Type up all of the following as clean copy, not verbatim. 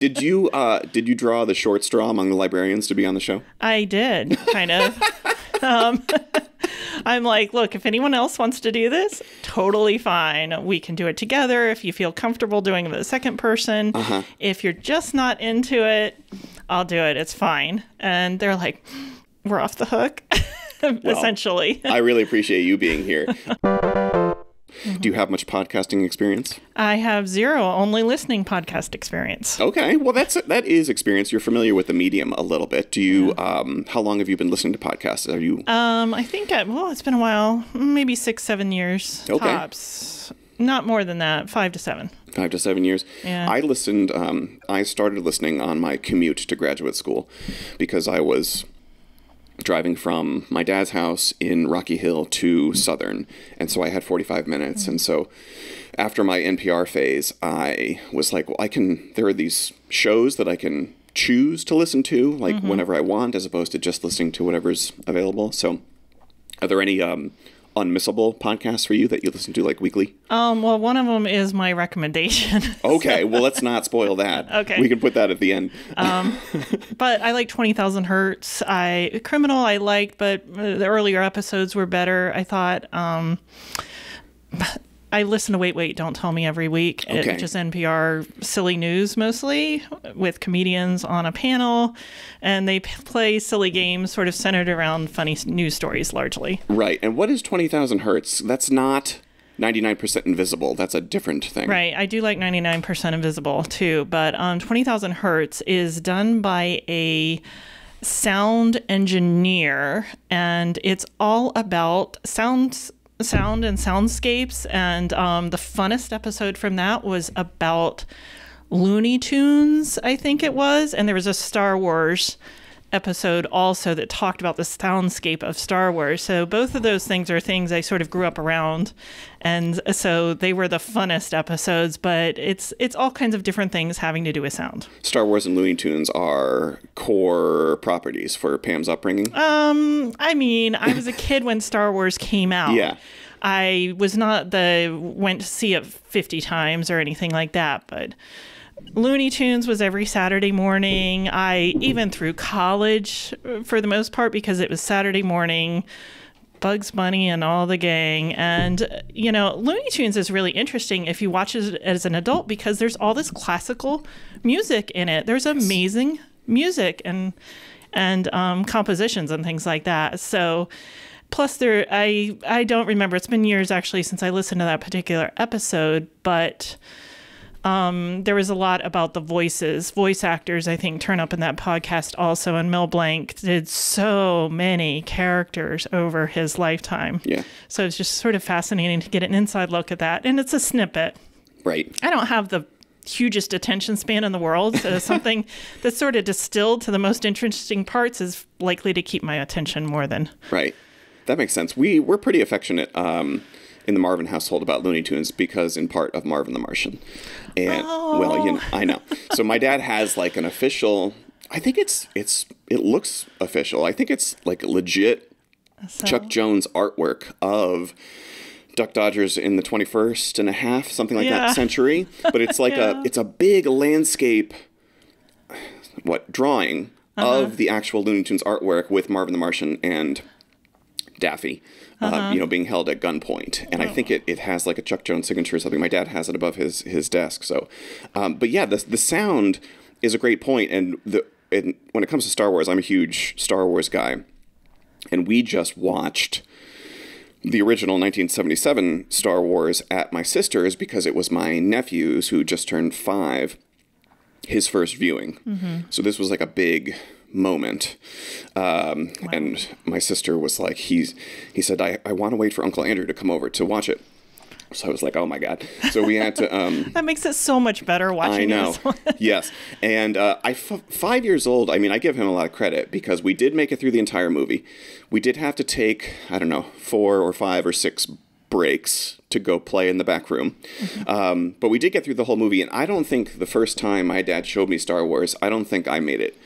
Did you draw the short straw among the librarians to be on the show? I did, kind of. um, I'm like, look, if anyone else wants to do this, totally fine. We can do it together if you feel comfortable doing it with a second person. If you're just not into it, I'll do it. It's fine. And they're like, we're off the hook, essentially. I really appreciate you being here. Do you have much podcasting experience? I have zero, only listening podcast experience. Okay, well that is experience. You're familiar with the medium a little bit. Do you? How long have you been listening to podcasts? Are you? I think it's been a while, maybe 6-7 years tops. Not more than that, 5 to 7. 5 to 7 years. Yeah. I listened. I started listening on my commute to graduate school because I was driving from my dad's house in Rocky Hill to Southern. And so I had 45 minutes. And so after my NPR phase, I was like, well, there are these shows that I can choose to listen to, like whenever I want, as opposed to just listening to whatever's available. So are there any unmissable podcasts for you that you listen to like weekly? Well, one of them is my recommendation. Okay, well, let's not spoil that. Okay. We can put that at the end. But I like 20,000 Hertz. Criminal I liked, but the earlier episodes were better, I thought. I listen to Wait, Don't Tell Me every week, which is NPR silly news mostly, with comedians on a panel, and they play silly games sort of centered around funny news stories largely. Right. And what is 20,000 Hertz? That's not 99% Invisible. That's a different thing. Right. I do like 99% Invisible too, but 20,000 Hertz is done by a sound engineer, and it's all about sound and soundscapes, and the funnest episode from that was about Looney Tunes, I think it was, and there was a Star Wars episode also that talked about the soundscape of Star Wars. So both of those things are things I sort of grew up around, and so they were the funnest episodes, but it's all kinds of different things having to do with sound. Star Wars and Looney Tunes are core properties for Pam's upbringing? I mean, I was a kid when Star Wars came out. Yeah. I was not went to see it 50 times or anything like that, but Looney Tunes was every Saturday morning. I even through college, for the most part, because it was Saturday morning, Bugs Bunny and all the gang. And, Looney Tunes is really interesting if you watch it as an adult because there's all this classical music in it. There's amazing music and compositions and things like that. So plus I don't remember. It's been years actually since I listened to that particular episode, but there was a lot about the voice actors, I think, turn up in that podcast also. And Mel Blanc did so many characters over his lifetime. Yeah. So it's just sort of fascinating to get an inside look at that. And it's a snippet. Right. I don't have the hugest attention span in the world. So something that's sort of distilled to the most interesting parts is likely to keep my attention more than. Right. That makes sense. We're pretty affectionate in the Marvin household about Looney Tunes because in part of Marvin the Martian. And well, I know. So my dad has like an official, I think it looks official. I think it's like legit Chuck Jones artwork of Duck Dodgers in the 21st and a half, something like that century. But it's like it's a big landscape drawing of the actual Looney Tunes artwork with Marvin the Martian and Daffy, being held at gunpoint. And I think it has like a Chuck Jones signature or something. My dad has it above his desk. So, but yeah, the sound is a great point. And when it comes to Star Wars, I'm a huge Star Wars guy. And we just watched the original 1977 Star Wars at my sister's because it was my nephew's, who just turned 5, his first viewing. Mm-hmm. So this was like a big moment. And my sister was like, he said, I want to wait for Uncle Andrew to come over to watch it. So I was like, oh my God. So we had to, that makes it so much better watching I know. This one. Yes. And, 5 years old, I mean, I give him a lot of credit because we did make it through the entire movie. We did have to take, 4 or 5 or 6 breaks to go play in the back room. Mm-hmm. But we did get through the whole movie. And I don't think the first time my dad showed me Star Wars, I don't think I made it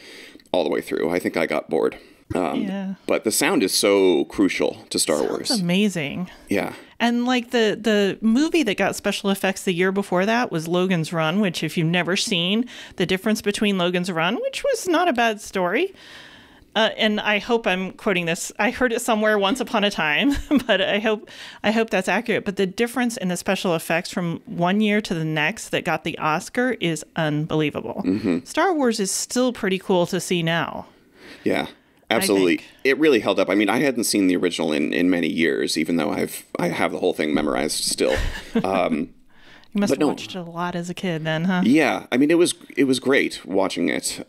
all the way through. I think I got bored Yeah. But the sound is so crucial to Star Wars. It's amazing. Yeah. And like the movie that got special effects the year before that was Logan's Run, which if you've never seen, the difference between Logan's Run, which was not a bad story. And I hope I'm quoting this. I heard it somewhere once upon a time, but I hope that's accurate. But the difference in the special effects from one year to the next that got the Oscar is unbelievable. Mm-hmm. Star Wars is still pretty cool to see now. Yeah. Absolutely. It really held up. I mean, I hadn't seen the original in many years, even though I have the whole thing memorized still. You must have watched it a lot as a kid then, huh? Yeah. I mean, it was great watching it.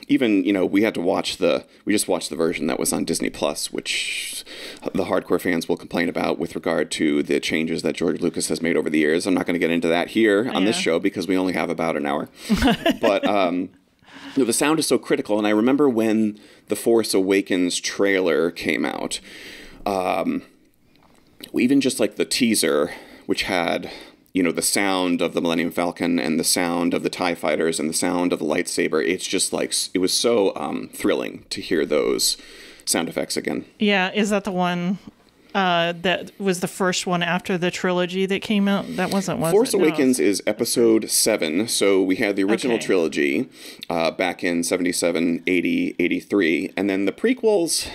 Even, we just watched the version that was on Disney Plus, which the hardcore fans will complain about with regard to the changes that George Lucas has made over the years. I'm not going to get into that here on this show because we only have about an hour. But the sound is so critical. And I remember when the Force Awakens trailer came out, even just like the teaser, which had, the sound of the Millennium Falcon and the sound of the TIE fighters and the sound of the lightsaber, it's just like, it was so thrilling to hear those sound effects again. Yeah. Is that the one that was the first one after the trilogy that came out? That wasn't, was Force it? Awakens is episode 7. So we had the original trilogy back in 77, 80, 83. And then the prequels,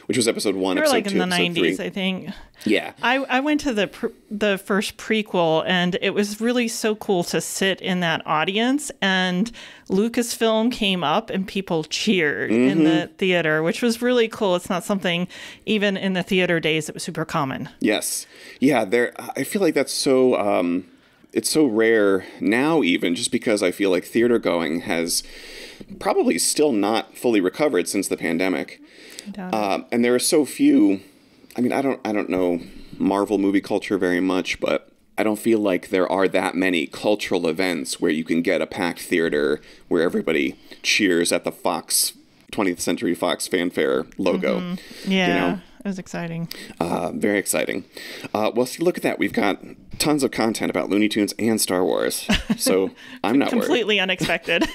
which was episode 1, they were episode like 2, in the episode 90s, 3. I think. Yeah. I went to the first prequel, and it was really so cool to sit in that audience, and Lucasfilm came up and people cheered in the theater, which was really cool. It's not something, even in the theater days, that was super common. Yes. Yeah, I feel like that's so it's so rare now, even just because I feel like theater going has probably still not fully recovered since the pandemic. And there are so few. I mean, I don't know Marvel movie culture very much, but I don't feel like there are that many cultural events where you can get a packed theater where everybody cheers at the 20th Century Fox fanfare logo. Mm-hmm. Yeah, it was exciting. Very exciting. Well, see, look at that. We've got tons of content about Looney Tunes and Star Wars, so I'm not completely unexpected.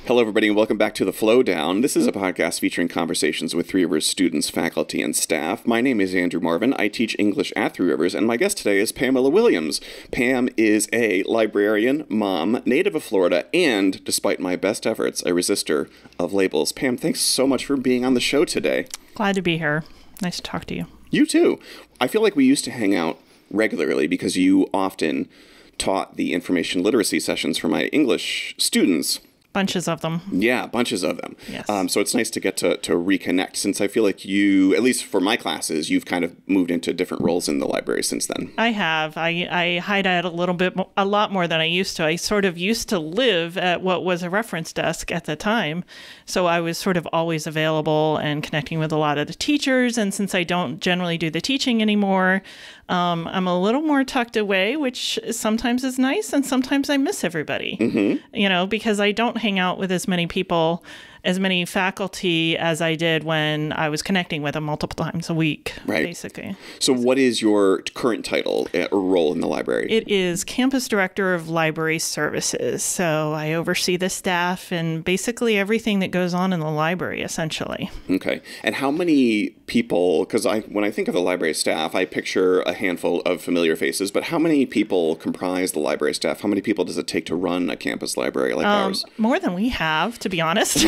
Hello, everybody, and welcome back to the Flowdown. This is a podcast featuring conversations with Three Rivers students, faculty, and staff. My name is Andrew Marvin. I teach English at Three Rivers, and my guest today is Pamela Williams. Pam is a librarian, mom, native of Florida, and, despite my best efforts, a resistor of labels. Pam, thanks so much for being on the show today. Glad to be here. Nice to talk to you. You too. I feel like we used to hang out regularly because you often taught the information literacy sessions for my English students. Bunches of them. Yeah, bunches of them. Yes. So it's nice to get to reconnect, since I feel like you, at least for my classes, you've kind of moved into different roles in the library since then. I have. I hide out a lot more than I used to. I sort of used to live at what was a reference desk at the time. So I was sort of always available and connecting with a lot of the teachers. And since I don't generally do the teaching anymore, I'm a little more tucked away, which sometimes is nice, and sometimes I miss everybody, because I don't hang out with as many people, as many faculty as I did when I was connecting with them multiple times a week, basically. So what is your current title or role in the library? It is Campus Director of Library Services. So I oversee the staff and basically everything that goes on in the library, essentially. Okay. And how many people, because when I think of the library staff, I picture a handful of familiar faces, but how many people comprise the library staff? How many people does it take to run a campus library like ours? More than we have, to be honest.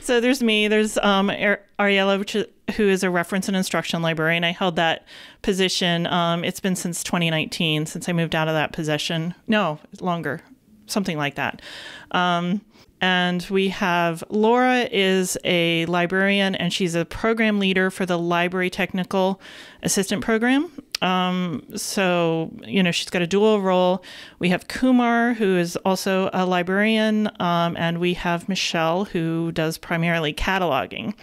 So there's me, there's Ariella, who is a reference and instruction librarian. I held that position. It's been since 2019, since I moved out of that position. No, longer, something like that. And we have Laura is a librarian, and she's a program leader for the Library Technical Assistant Program. So, she's got a dual role. We have Kumar, who is also a librarian, and we have Michelle, who does primarily cataloging.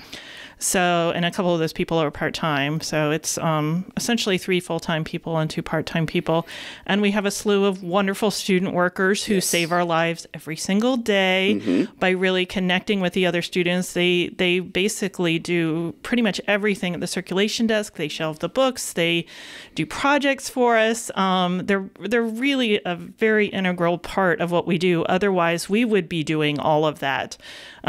So, and a couple of those people are part-time. So it's essentially 3 full-time people and 2 part-time people. And we have a slew of wonderful student workers who save our lives every single day by really connecting with the other students. They basically do pretty much everything at the circulation desk. They shelve the books. They do projects for us. They're really a very integral part of what we do. Otherwise, we would be doing all of that,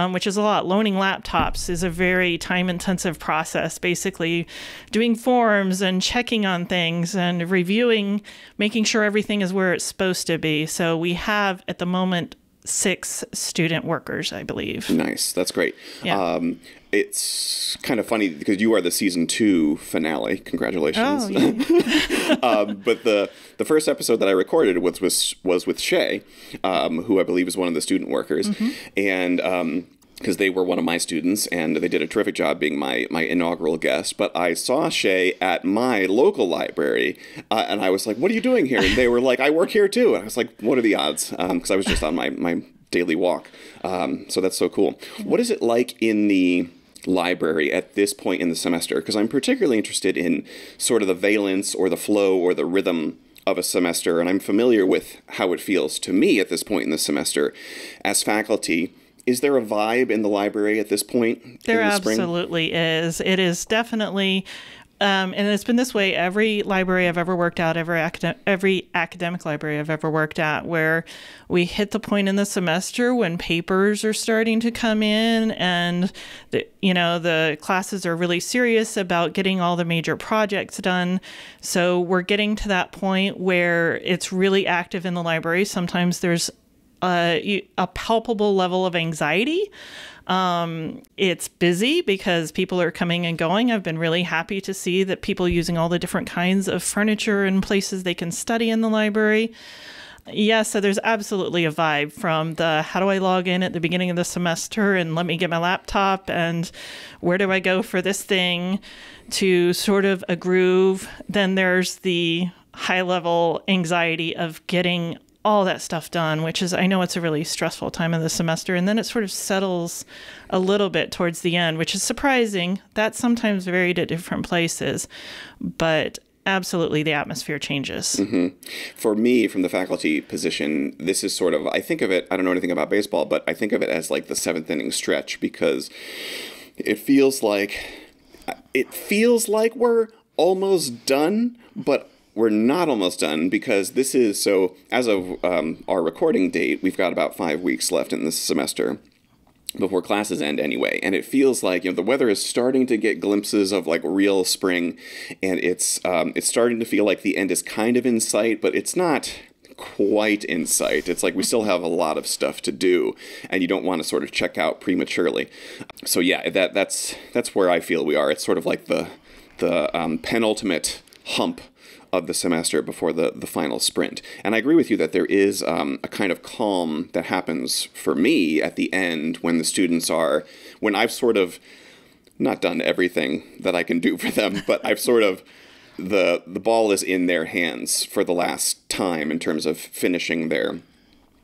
which is a lot. Loaning laptops is a very time-intensive process, basically doing forms and checking on things and reviewing, making sure everything is where it's supposed to be. So we have, at the moment, 6 student workers, I believe. Nice. That's great. Yeah. It's kind of funny because you are the season 2 finale. Congratulations. Oh, yeah. But the first episode that I recorded was with Shay, who I believe is one of the student workers. And because they were one of my students, and they did a terrific job being my inaugural guest. But I saw Shay at my local library, and I was like, what are you doing here? And they were like, I work here too. And I was like, what are the odds? Because I was just on my daily walk. So that's so cool. What is it like in the library at this point in the semester? Because I'm particularly interested in sort of the valence or the flow or the rhythm of a semester, and I'm familiar with how it feels to me at this point in the semester as faculty. Is there a vibe in the library at this point? There in the spring? absolutely is. It is definitely, and it's been this way every library I've ever worked at, every academic library I've ever worked at, where we hit the point in the semester when papers are starting to come in, and the classes are really serious about getting all the major projects done. So we're getting to that point where it's really active in the library. Sometimes there's a palpable level of anxiety. It's busy because people are coming and going. I've been really happy to see that people using all the different kinds of furniture and places they can study in the library. Yeah, so there's absolutely a vibe from the how do I log in at the beginning of the semester and let me get my laptop and where do I go for this thing to sort of a groove. Then there's the high level anxiety of getting all that stuff done, which is, I know it's a really stressful time of the semester. And then it sort of settles a little bit towards the end, which is surprising. That's sometimes varied at different places, but absolutely the atmosphere changes. For me, from the faculty position, this is sort of, I think of it, I don't know anything about baseball, but I think of it as like the 7th inning stretch, because it feels like we're almost done, but we're not almost done, because this is, so as of our recording date, we've got about 5 weeks left in this semester before classes end anyway. And it feels like, the weather is starting to get glimpses of like real spring, and it's starting to feel like the end is kind of in sight, but it's not quite in sight. It's like we still have a lot of stuff to do, and you don't want to sort of check out prematurely. So yeah, that's where I feel we are. It's sort of like the penultimate hump of the semester before the final sprint. And I agree with you that there is a kind of calm that happens for me at the end when the students are, when I've sort of not done everything that I can do for them, but I've sort of, the ball is in their hands for the last time in terms of finishing their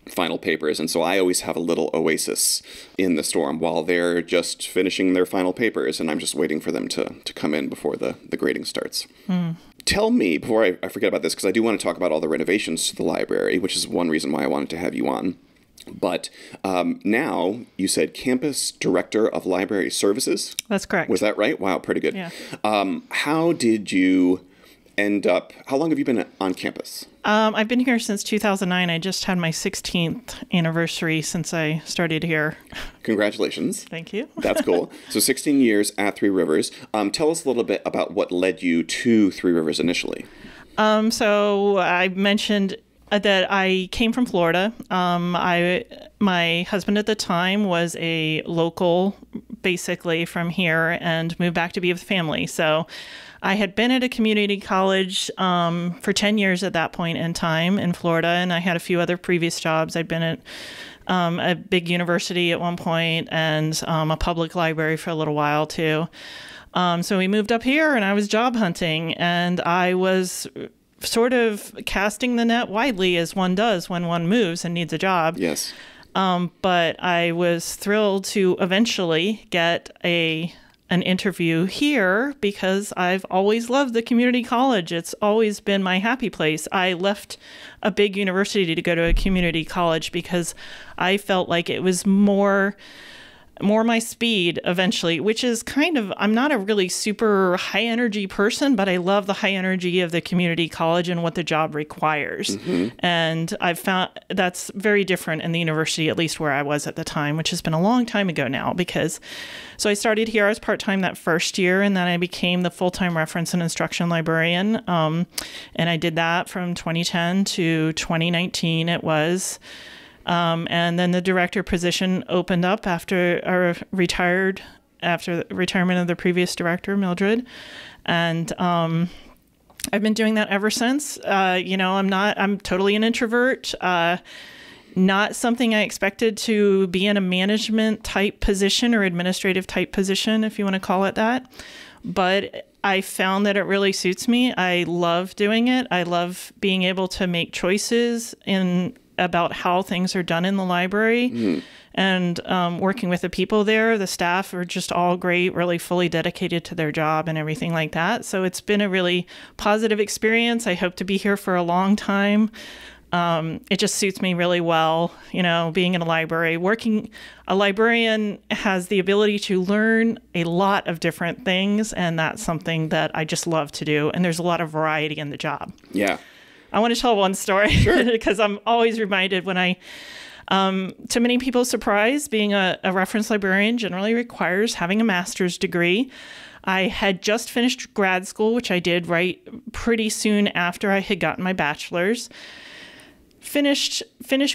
final papers. And so I always have a little oasis in the storm while they're just finishing their final papers, and I'm just waiting for them to come in before the grading starts. Tell me, before I forget about this, because I do want to talk about all the renovations to the library, which is one reason why I wanted to have you on. But now you said Campus Director of Library Services? That's correct. Was that right? Wow, pretty good. Yeah. How did you end up, how long have you been on campus? I've been here since 2009. I just had my 16th anniversary since I started here. Congratulations. Thank you. That's cool. So 16 years at Three Rivers. Tell us a little bit about what led you to Three Rivers initially. So I mentioned that I came from Florida. My husband at the time was a local, basically from here, and moved back to be with family. So I had been at a community college for 10 years at that point in time in Florida, and I had a few other previous jobs. I'd been at a big university at one point and a public library for a little while too. So we moved up here, and I was job hunting, and I was sort of casting the net widely, as one does when one moves and needs a job. Yes. But I was thrilled to eventually get a an interview here because I've always loved the community college. It's always been my happy place. I left a big university to go to a community college because I felt like it was more my speed eventually, which is kind of, I'm not a really super high energy person, but I love the high energy of the community college and what the job requires. And I've found that's very different in the university, at least where I was at the time, which has been a long time ago now, because so I started here as part-time that first year, and then I became the full-time reference and instruction librarian. And I did that from 2010 to 2019 it was. And then the director position opened up after the retirement of the previous director, Mildred. And I've been doing that ever since. I'm totally an introvert. Not something I expected to be in a management type position or administrative type position, if you want to call it that. But I found that it really suits me. I love doing it. I love being able to make choices about how things are done in the library, and working with the people there. The staff are just all great, really fully dedicated to their job and everything like that. So it's been a really positive experience. I hope to be here for a long time. It just suits me really well, being in a library. A librarian has the ability to learn a lot of different things, and that's something that I just love to do. And there's a lot of variety in the job. Yeah. I want to tell one story. Sure. Because I'm always reminded when to many people's surprise, being a reference librarian generally requires having a master's degree. I had just finished grad school, which I did right pretty soon after I had gotten my bachelor's. Finished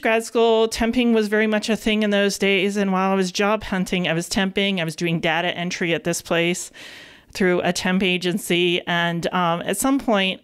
grad school. Temping was very much a thing in those days. And while I was job hunting, I was temping. I was doing data entry at this place through a temp agency. And at some point,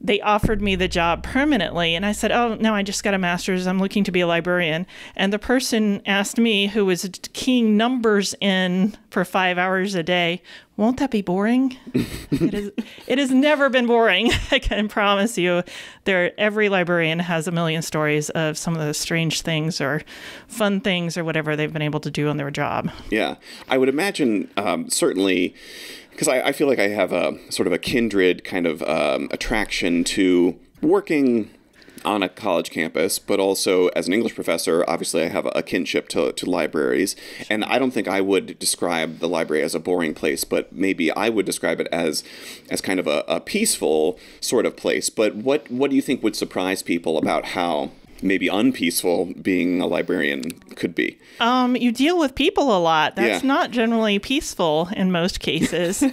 they offered me the job permanently. And I said, oh, no, I just got a master's. I'm looking to be a librarian. And the person asked me, who was keying numbers in for 5 hours a day, won't that be boring? It has never been boring. I can promise you. Every librarian has a million stories of some of the strange things or fun things or whatever they've been able to do on their job. Yeah, I would imagine certainly, because I feel like I have a sort of a kindred kind of attraction to working on a college campus, but also as an English professor, obviously I have a kinship to libraries. And I don't think I would describe the library as a boring place, but maybe I would describe it as kind of a peaceful sort of place. But what do you think would surprise people about how maybe unpeaceful being a librarian could be? You deal with people a lot. That's not generally peaceful in most cases.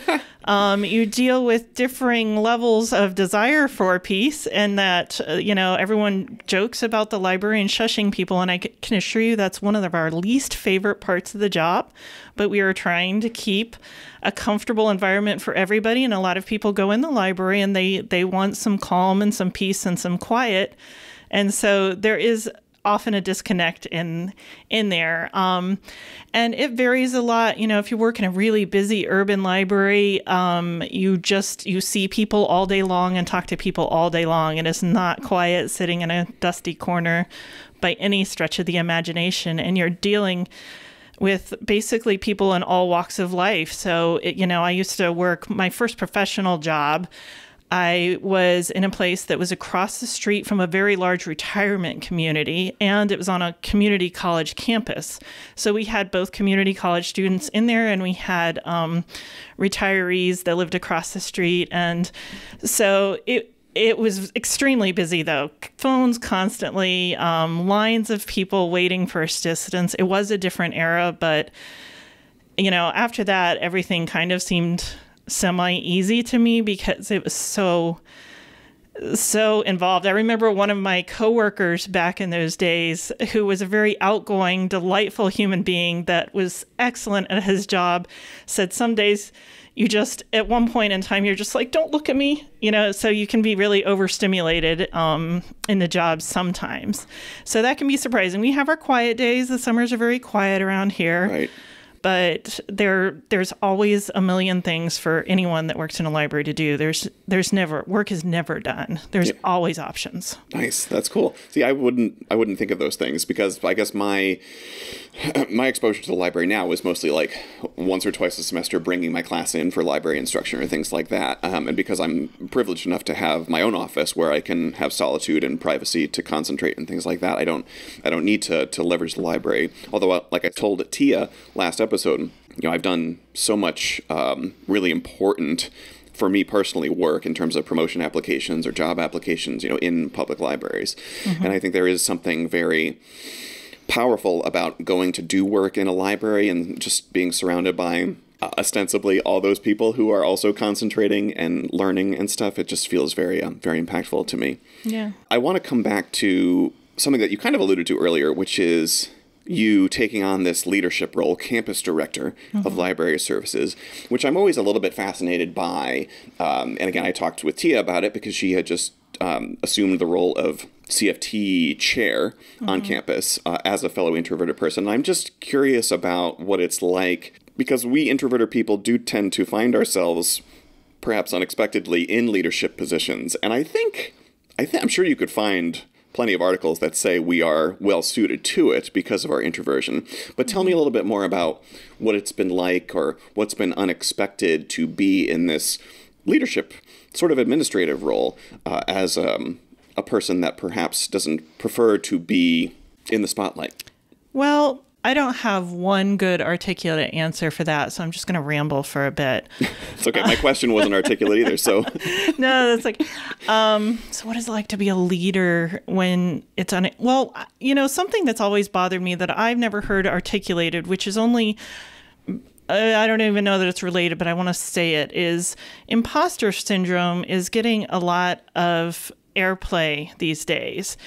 You deal with differing levels of desire for peace, and that, everyone jokes about the librarian shushing people, and I can assure you that's one of our least favorite parts of the job. But we are trying to keep a comfortable environment for everybody, and a lot of people go in the library and they want some calm and some peace and some quiet. And so there is often a disconnect in there. And it varies a lot. If you work in a really busy urban library, you see people all day long and talk to people all day long. It is not quiet sitting in a dusty corner by any stretch of the imagination. And you're dealing with basically people in all walks of life. So, I used to work my first professional job. I was in a place that was across the street from a very large retirement community, and it was on a community college campus. So we had both community college students in there, and we had retirees that lived across the street. And so it was extremely busy, though. Phones constantly, lines of people waiting for assistance. It was a different era, but, after that, everything kind of seemed semi-easy to me because it was so involved. I remember one of my coworkers back in those days, who was a very outgoing, delightful human being that was excellent at his job, said some days you just, at one point in time, you're just like, don't look at me, so you can be really overstimulated in the job sometimes. So that can be surprising. We have our quiet days. The summers are very quiet around here. Right. But there's always a million things for anyone that works in a library to do. Work is never done. There's always options. Nice. That's cool. See, I wouldn't think of those things because I guess my exposure to the library now was mostly like once or twice a semester bringing my class in for library instruction or things like that. And because I'm privileged enough to have my own office where I can have solitude and privacy to concentrate and things like that, I don't need to leverage the library. Although, like I told Tia last episode, I've done so much really important for me personally work in terms of promotion applications or job applications, in public libraries. Mm-hmm. And I think there is something very powerful about going to do work in a library and just being surrounded by ostensibly all those people who are also concentrating and learning and stuff. It just feels very, very impactful to me. Yeah. I want to come back to something that you kind of alluded to earlier, which is you taking on this leadership role, campus director of library services, which I'm always a little bit fascinated by. And again, I talked with Tia about it because she had just assumed the role of CFT chair on campus as a fellow introverted person. And I'm just curious about what it's like, because we introverted people do tend to find ourselves perhaps unexpectedly in leadership positions. And I'm sure you could find plenty of articles that say we are well suited to it because of our introversion. But tell me a little bit more about what it's been like or what's been unexpected to be in this leadership sort of administrative role as a person that perhaps doesn't prefer to be in the spotlight. Well, I don't have one good articulate answer for that, so I'm just going to ramble for a bit. It's okay. My question wasn't articulate either, so. No, that's like, so what is it like to be a leader when it's on it? Well, something that's always bothered me that I've never heard articulated, which is only, I don't even know that it's related, but I want to say it, is imposter syndrome is getting a lot of airplay these days.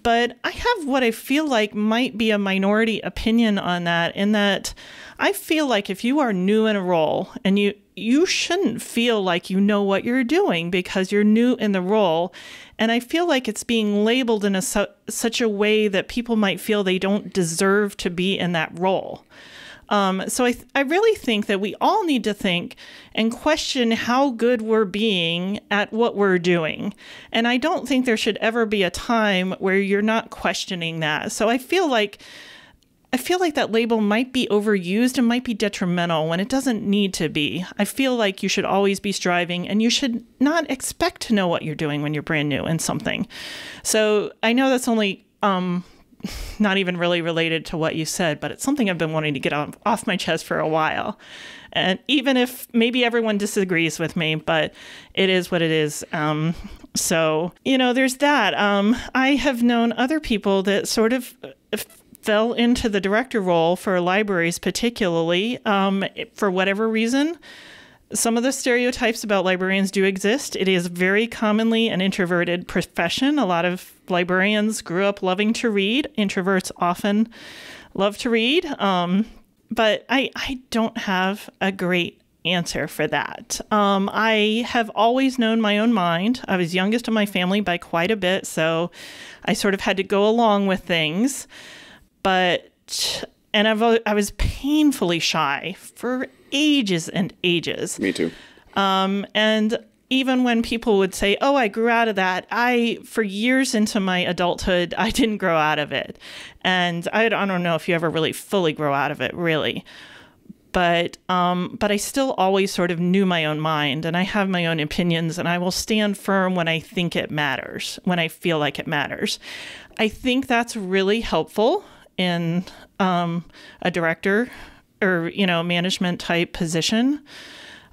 But I have what I feel like might be a minority opinion on that, in that I feel like if you are new in a role and you shouldn't feel like you know what you're doing because you're new in the role. And I feel like it's being labeled in such a way that people might feel they don't deserve to be in that role. So I really think that we all need to think and question how good we're being at what we're doing. And I don't think there should ever be a time where you're not questioning that. So I feel like that label might be overused and might be detrimental when it doesn't need to be. I feel like you should always be striving, and you should not expect to know what you're doing when you're brand new in something. So I know that's only not even really related to what you said, but it's something I've been wanting to get off my chest for a while. And even if maybe everyone disagrees with me, but it is what it is. So, there's that. I have known other people that sort of fell into the director role for libraries, particularly for whatever reason. Some of the stereotypes about librarians do exist. It is very commonly an introverted profession. A lot of librarians grew up loving to read. Introverts often love to read. But I don't have a great answer for that. I have always known my own mind. I was youngest of my family by quite a bit, so I sort of had to go along with things. And I was painfully shy for ages and ages. Me too. And even when people would say, oh, I grew out of that, for years into my adulthood, I didn't grow out of it. And I don't know if you ever really fully grow out of it, really. But I still always sort of knew my own mind, and I have my own opinions, and I will stand firm when I think it matters, when I feel like it matters. I think that's really helpful in a director or, management type position,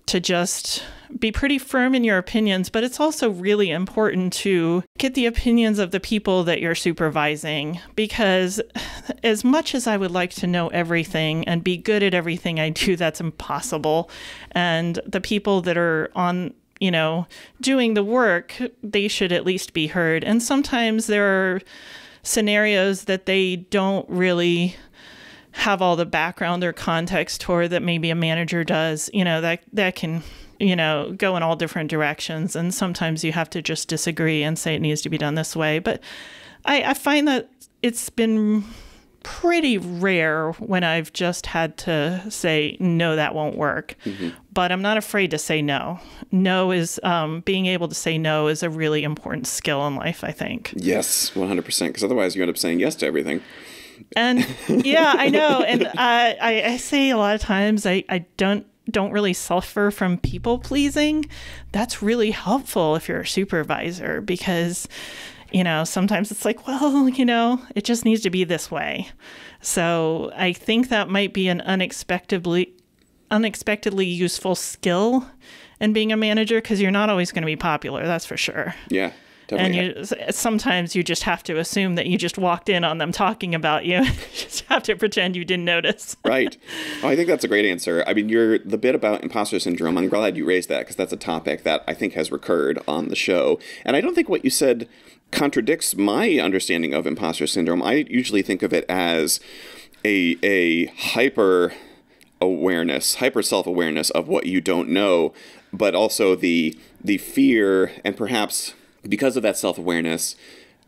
to just be pretty firm in your opinions. But it's also really important to get the opinions of the people that you're supervising, because as much as I would like to know everything and be good at everything I do, that's impossible. And the people that are on, doing the work, they should at least be heard. And sometimes there are scenarios that they don't really have all the background or context toward that maybe a manager does, that can, go in all different directions. And sometimes you have to just disagree and say it needs to be done this way. But I find that it's been pretty rare when I've just had to say, no, that won't work. But I'm not afraid to say no. No is, being able to say no is a really important skill in life, I think. Yes, 100%. Because otherwise you end up saying yes to everything. And yeah, I know. And I say a lot of times I don't really suffer from people pleasing. That's really helpful if you're a supervisor, because sometimes it's like, well, it just needs to be this way. So I think that might be an unexpectedly useful skill in being a manager, because you're not always going to be popular. That's for sure. Yeah. Definitely. And sometimes you just have to assume that you just walked in on them talking about you. You just have to pretend you didn't notice. Right. Oh, I think that's a great answer. I mean, the bit about imposter syndrome, I'm glad you raised that, because that's a topic that I think has recurred on the show. And I don't think what you said contradicts my understanding of imposter syndrome. I usually think of it as a hyper self-awareness of what you don't know, but also the fear, and perhaps because of that self-awareness,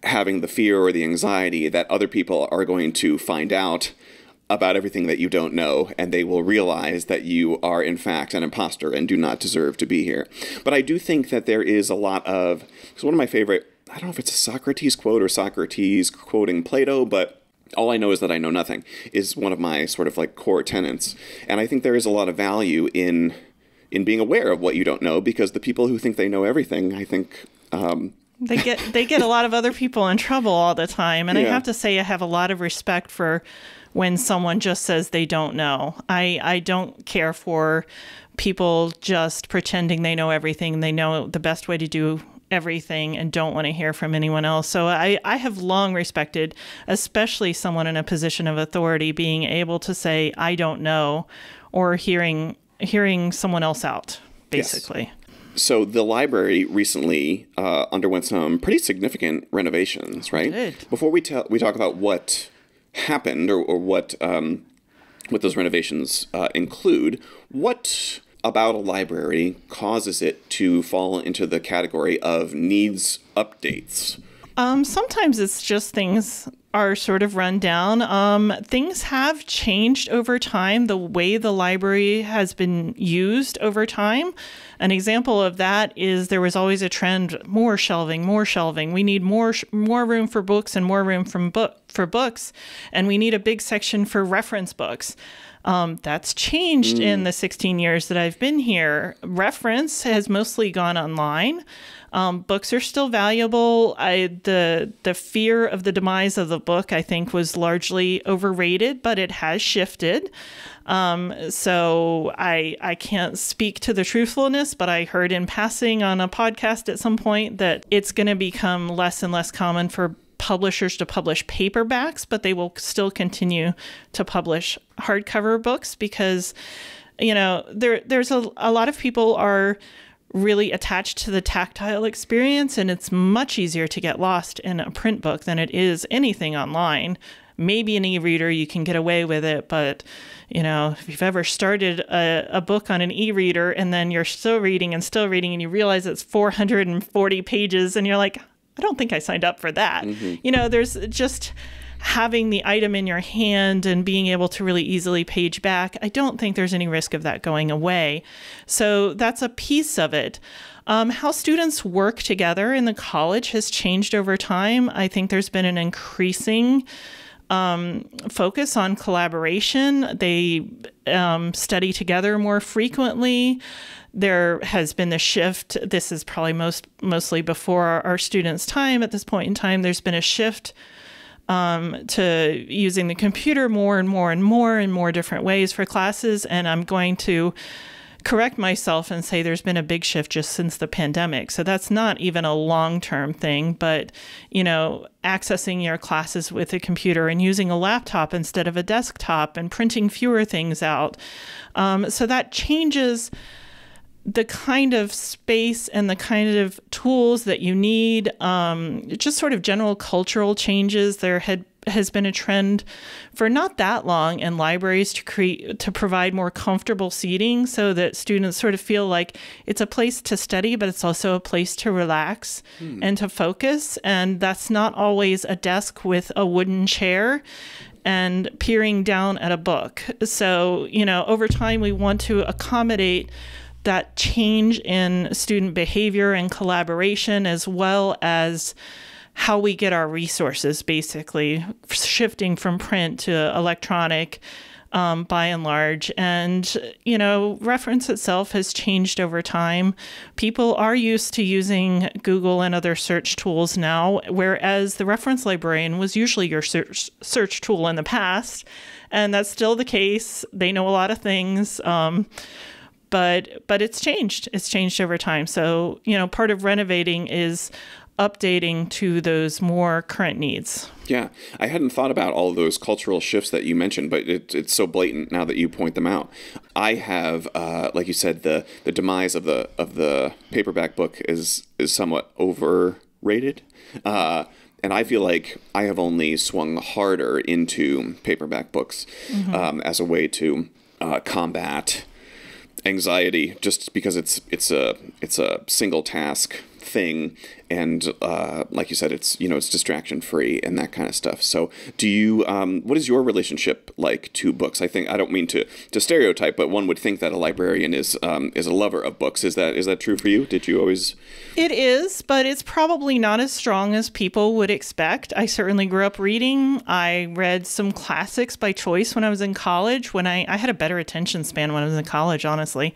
having the fear or the anxiety that other people are going to find out about everything that you don't know, and they will realize that you are in fact an imposter and do not deserve to be here. But I do think that there is a lot of, because one of my favorite, I don't know if it's a Socrates quote or Socrates quoting Plato, but all I know is that I know nothing, is one of my sort of like core tenets. And I think there is a lot of value in being aware of what you don't know, because the people who think they know everything, I think... They get a lot of other people in trouble all the time. And I have to say, I have a lot of respect for when someone just says they don't know. I don't care for people just pretending they know everything. They know the best way to do everything and don't want to hear from anyone else. So I have long respected, especially someone in a position of authority, being able to say, I don't know, or hearing someone else out, basically. Yes. So the library recently underwent some pretty significant renovations, right? It did. Before we talk about what happened or what those renovations include, what about a library causes it to fall into the category of needs updates? Sometimes it's just things are sort of run down. Things have changed over time, the way the library has been used over time. An example of that is there was always a trend, more shelving. We need more room for books and more room for books, and we need a big section for reference books. That's changed in the 16 years that I've been here. Reference has mostly gone online. Books are still valuable. The fear of the demise of the book, I think, was largely overrated, but it has shifted. So I can't speak to the truthfulness, but I heard in passing on a podcast at some point that it's going to become less and less common for publishers to publish paperbacks, but they will still continue to publish hardcover books because, there's a lot of people are really attached to the tactile experience, and it's much easier to get lost in a print book than it is anything online. Maybe an e-reader, you can get away with it, but if you've ever started a book on an e-reader and then you're still reading and you realize it's 440 pages and you're like, I don't think I signed up for that. Mm-hmm. There's just having the item in your hand and being able to really easily page back. I don't think there's any risk of that going away. So that's a piece of it. How students work together in the college has changed over time. I think there's been an increasing focus on collaboration. They study together more frequently. There has been the shift. This is probably mostly before our students' time. At this point in time, there's been a shift to using the computer more and more different ways for classes. And I'm going to correct myself and say there's been a big shift just since the pandemic. So that's not even a long-term thing, but, accessing your classes with a computer and using a laptop instead of a desktop and printing fewer things out. So that changes the kind of space and the kind of tools that you need, just sort of general cultural changes. There has been a trend for not that long in libraries to provide more comfortable seating so that students sort of feel like it's a place to study, but it's also a place to relax and to focus. And that's not always a desk with a wooden chair. and peering down at a book. So, over time, we want to accommodate that change in student behavior and collaboration, as well as how we get our resources, basically shifting from print to electronic, by and large. And, reference itself has changed over time. People are used to using Google and other search tools now, whereas the reference librarian was usually your search tool in the past. And that's still the case. They know a lot of things. But it's changed. It's changed over time. So, part of renovating is updating to those more current needs. Yeah, I hadn't thought about all of those cultural shifts that you mentioned, but it's so blatant now that you point them out. I have, like you said, the demise of the paperback book is somewhat overrated, and I feel like I have only swung harder into paperback books as a way to combat anxiety, just because it's a single task thing, and like you said, it's distraction free and that kind of stuff. So do you what is your relationship like to books? I don't mean to stereotype, but one would think that a librarian is a lover of books. Is that true for you? Did you always? It is, but it's probably not as strong as people would expect. I certainly grew up reading. I read some classics by choice when I was in college, when I had a better attention span when I was in college, honestly,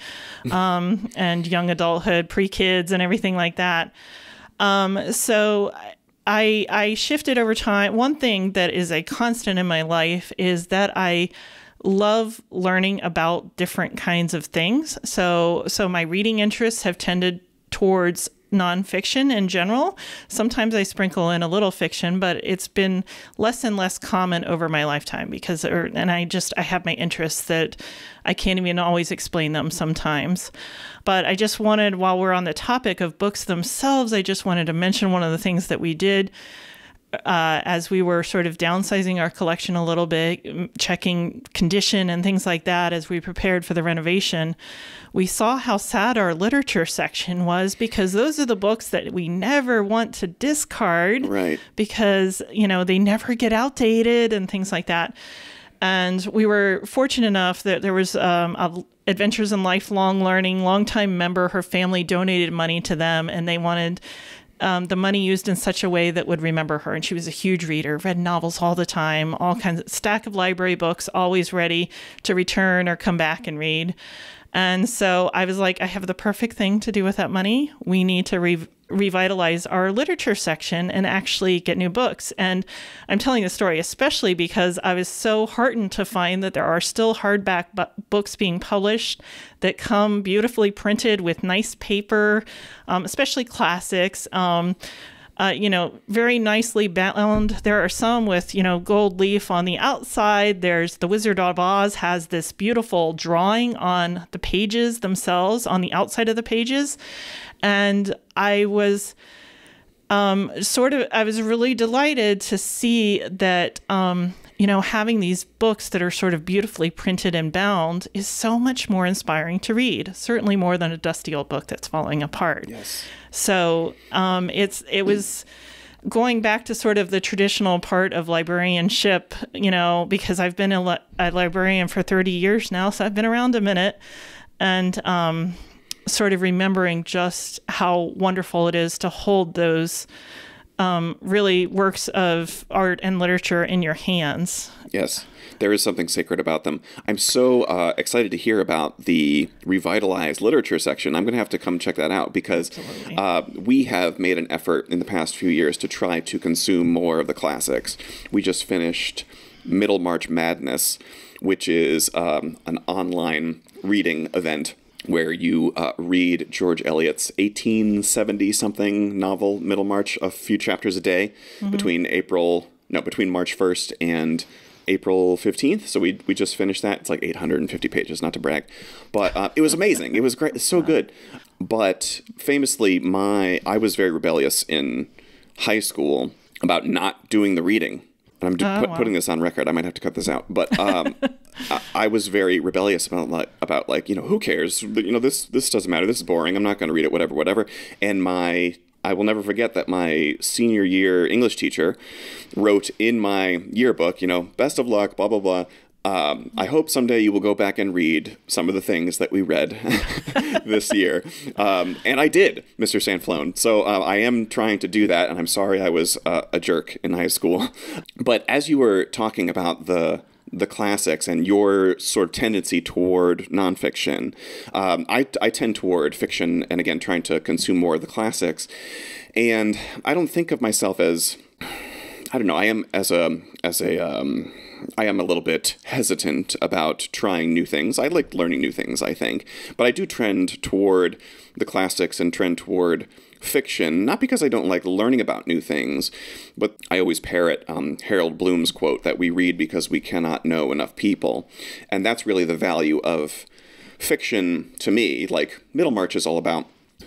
and young adulthood, pre-kids and everything like that. So I shifted over time. One thing that is a constant in my life is that I love learning about different kinds of things. So my reading interests have tended towards nonfiction in general. Sometimes I sprinkle in a little fiction, but it's been less and less common over my lifetime because, I have my interests that I can't even always explain them sometimes. But I just wanted, while we're on the topic of books themselves, I just wanted to mention one of the things that we did as we were sort of downsizing our collection a little bit, checking condition and things like that as we prepared for the renovation. We saw how sad our literature section was, because those are the books that we never want to discard, right? Because, they never get outdated and things like that. And we were fortunate enough that there was Adventures in Lifelong Learning, longtime member, her family donated money to them, and they wanted the money used in such a way that would remember her. And she was a huge reader, read novels all the time, all kinds of stack of library books, always ready to return or come back and read. And so I was like, I have the perfect thing to do with that money. We need to revitalize our literature section and actually get new books. And I'm telling the story especially because I was so heartened to find that there are still hardback books being published that come beautifully printed with nice paper, especially classics. Very nicely bound. There are some with, gold leaf on the outside. There's The Wizard of Oz has this beautiful drawing on the pages themselves, on the outside of the pages. And I was I was really delighted to see that, having these books that are sort of beautifully printed and bound is so much more inspiring to read, certainly more than a dusty old book that's falling apart. Yes. So it was going back to sort of the traditional part of librarianship, because I've been a librarian for 30 years now, so I've been around a minute, and sort of remembering just how wonderful it is to hold those really works of art and literature in your hands. Yes, there is something sacred about them. I'm so excited to hear about the revitalized literature section. I'm going to have to come check that out because we have made an effort in the past few years to try to consume more of the classics. We just finished Middlemarch Madness, which is an online reading event where you read George Eliot's 1870-something novel, Middlemarch, a few chapters a day between March 1st and April 15th. So we just finished that. It's like 850 pages, not to brag. But it was amazing. It was great. It's so good. But famously, I was very rebellious in high school about not doing the reading. And I'm putting this on record. I might have to cut this out. But I was very rebellious about who cares? This doesn't matter. This is boring. I'm not going to read it, whatever. And my I will never forget that my senior year English teacher wrote in my yearbook, best of luck, blah, blah, blah. I hope someday you will go back and read some of the things that we read this year. And I did, Mr. Sanflone. So I am trying to do that, and I'm sorry I was a jerk in high school. But as you were talking about the classics and your sort of tendency toward nonfiction, I tend toward fiction, and again, trying to consume more of the classics. And I don't think of myself as, I don't know, I am I am a little bit hesitant about trying new things. I like learning new things, I think. But I do trend toward the classics and trend toward fiction, not because I don't like learning about new things, but I always parrot Harold Bloom's quote that we read because we cannot know enough people. And that's really the value of fiction to me. Like, Middlemarch is all about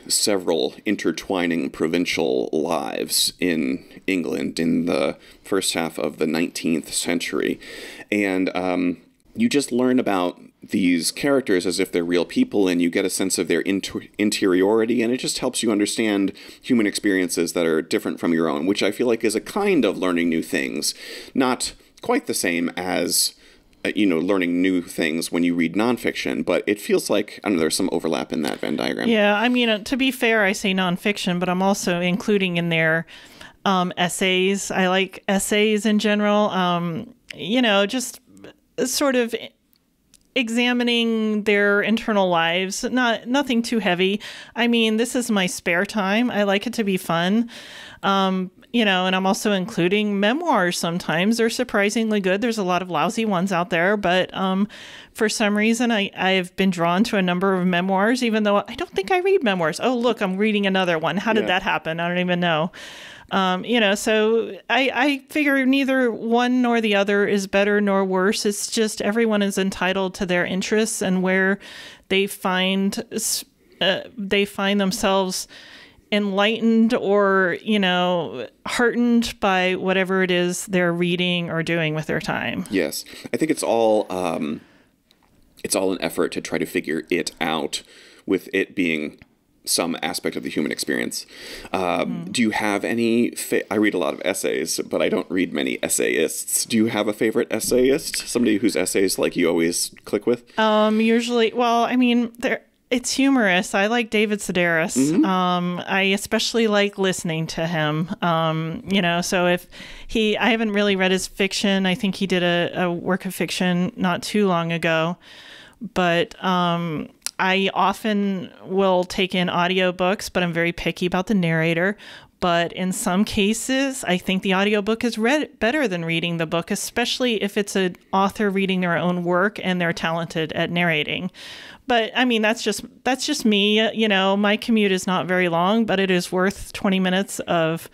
several intertwining provincial lives in England in the first half of the 19th century. And you just learn about these characters as if they're real people, and you get a sense of their interiority, and it just helps you understand human experiences that are different from your own, which I feel like is a kind of learning new things. Not quite the same as learning new things when you read nonfiction, but it feels like, I don't know, there's some overlap in that Venn diagram. Yeah, I mean, to be fair, I say nonfiction, but I'm also including in there essays. I like essays in general, just sort of examining their internal lives, nothing too heavy. I mean, this is my spare time. I like it to be fun. And I'm also including memoirs sometimes. They're surprisingly good. There's a lot of lousy ones out there, but for some reason, I've been drawn to a number of memoirs, even though I don't think I read memoirs. Oh, look, I'm reading another one. How did that happen? I don't even know. So I figure neither one nor the other is better nor worse. It's just everyone is entitled to their interests and where they find themselves enlightened or, heartened by whatever it is they're reading or doing with their time. Yes. I think it's all an effort to try to figure it out, with it being some aspect of the human experience. Do you have any... I read a lot of essays, but I don't read many essayists. Do you have a favorite essayist? Somebody whose essays you always click with? Usually, well, I mean, it's humorous. I like David Sedaris. Mm-hmm. I especially like listening to him. So if I haven't really read his fiction. I think he did a work of fiction not too long ago, but I often will take in audiobooks, but I'm very picky about the narrator. But in some cases, I think the audiobook is read better than reading the book, especially if it's an author reading their own work and they're talented at narrating. But I mean, that's just me. My commute is not very long, but it is worth 20 minutes of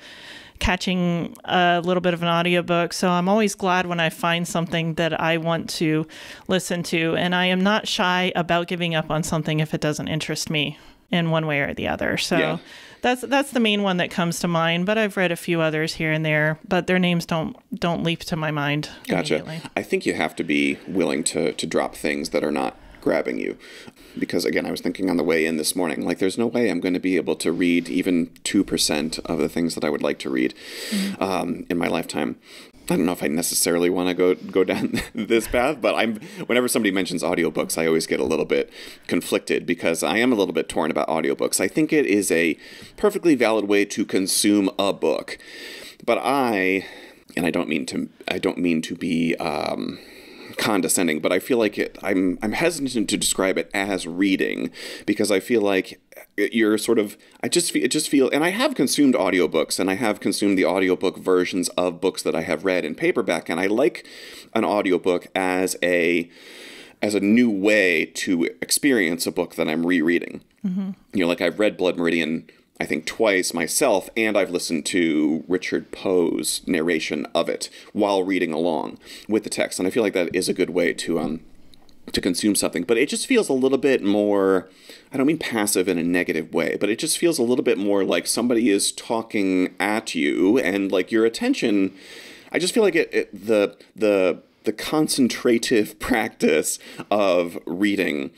catching a little bit of an audiobook. So I'm always glad when I find something that I want to listen to. And I am not shy about giving up on something if it doesn't interest me in one way or the other. So yeah. That's the main one that comes to mind. But I've read a few others here and there, but their names don't leap to my mind. Gotcha. I think you have to be willing to drop things that are not grabbing you. Because, again, I was thinking on the way in this morning, there's no way I'm going to be able to read even 2% of the things that I would like to read in my lifetime. I don't know if I necessarily want to go down this path, but whenever somebody mentions audiobooks, I always get a little bit conflicted because I am a little bit torn about audiobooks. I think it is a perfectly valid way to consume a book, but I don't mean to be condescending, but I feel like I'm hesitant to describe it as reading because I feel like you're sort of, and I have consumed audiobooks and I have consumed the audiobook versions of books that I have read in paperback, and I like an audiobook as a new way to experience a book that I'm rereading. Mm-hmm. I've read Blood Meridian I think twice myself, and I've listened to Richard Poe's narration of it while reading along with the text. And I feel like that is a good way to consume something. But it just feels a little bit more, I don't mean passive in a negative way, but it just feels a little bit more like somebody is talking at you and your attention. I just feel like the concentrative practice of reading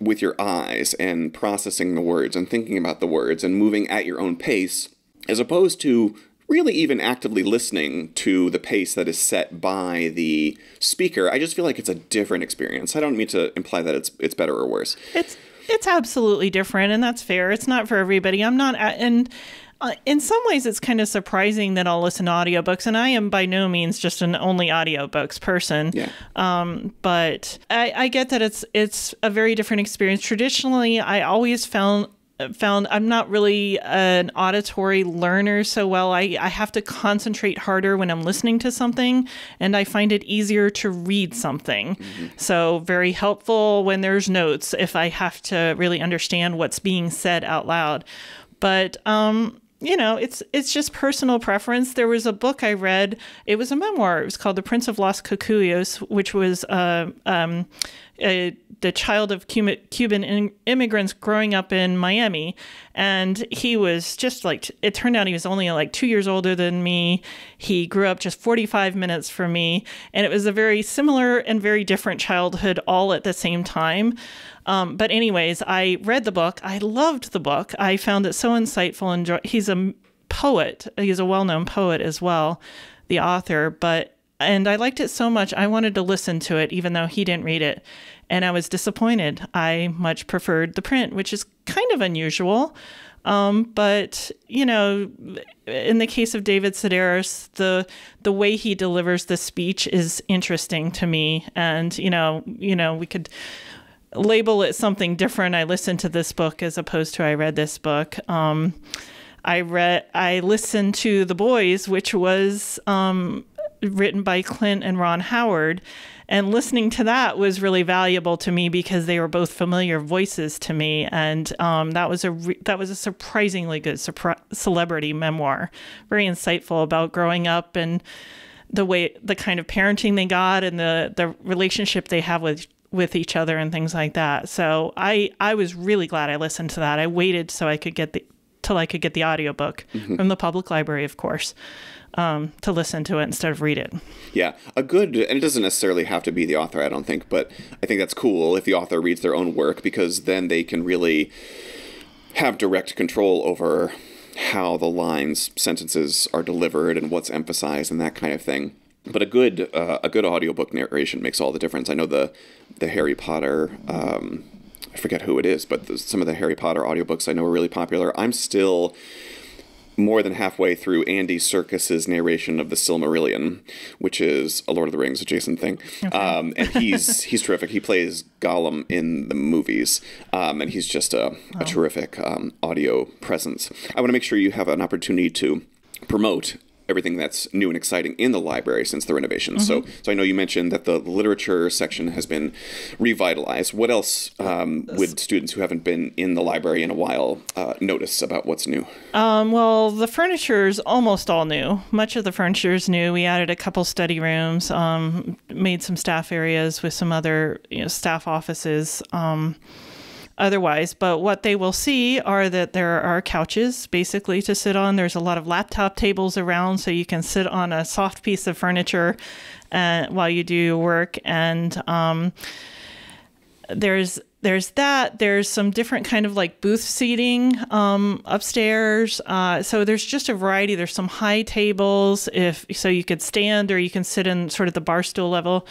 with your eyes and processing the words and thinking about the words and moving at your own pace as opposed to really even actively listening to the pace that is set by the speaker, I just feel like it's a different experience. I don't mean to imply that it's better or worse. It's absolutely different, and that's fair. It's not for everybody. I'm not, and in some ways, it's kind of surprising that I'll listen to audiobooks, and I am by no means just an only audiobooks person. Yeah. But I get that it's a very different experience. Traditionally, I always found I'm not really an auditory learner so well. I have to concentrate harder when I'm listening to something, and I find it easier to read something. Mm-hmm. So very helpful when there's notes if I have to really understand what's being said out loud. But it's just personal preference. There was a book I read. It was a memoir. It was called The Prince of Los Cocuyos, which was the child of Cuban immigrants growing up in Miami. And he was just like, it turned out he was only like 2 years older than me. He grew up just 45 minutes from me. And it was a very similar and very different childhood all at the same time. But anyways, I read the book. I loved the book. I found it so insightful. And he's a poet. He's a well-known poet as well, the author. And I liked it so much, I wanted to listen to it, even though he didn't read it. And I was disappointed. I much preferred the print, which is kind of unusual. But, in the case of David Sedaris, the way he delivers the speech is interesting to me. And, we could label it something different. I listened to this book as opposed to I read this book. I listened to The Boys, which was written by Clint and Ron Howard, and listening to that was really valuable to me because they were both familiar voices to me, and that was a surprisingly good celebrity memoir, very insightful about growing up and the kind of parenting they got and the relationship they have with each other and things like that. So I was really glad I listened to that. I waited so I could get till I could get the audiobook from the public library, of course, to listen to it instead of read it. Yeah, and it doesn't necessarily have to be the author, I don't think, but I think that's cool if the author reads their own work, because then they can really have direct control over how the lines, sentences are delivered and what's emphasized and that kind of thing. But a good audiobook narration makes all the difference. I know the Harry Potter, I forget who it is, but some of the Harry Potter audiobooks I know are really popular. I'm still more than halfway through Andy Serkis's narration of the Silmarillion, which is a Lord of the Rings adjacent thing. Okay. And he's terrific. He plays Gollum in the movies, and he's just a terrific audio presence. I want to make sure you have an opportunity to promote everything that's new and exciting in the library since the renovations. So I know you mentioned that the literature section has been revitalized. What else would students who haven't been in the library in a while notice about what's new? Well, the furniture is almost all new. Much of the furniture is new. We added a couple study rooms, made some staff areas with some other staff offices. Otherwise, but what they will see are that there are couches basically to sit on. There's a lot of laptop tables around, so you can sit on a soft piece of furniture while you do your work. And there's that. There's some different kind of like booth seating upstairs. So there's just a variety. There's some high tables, so you could stand or you can sit in sort of the bar stool level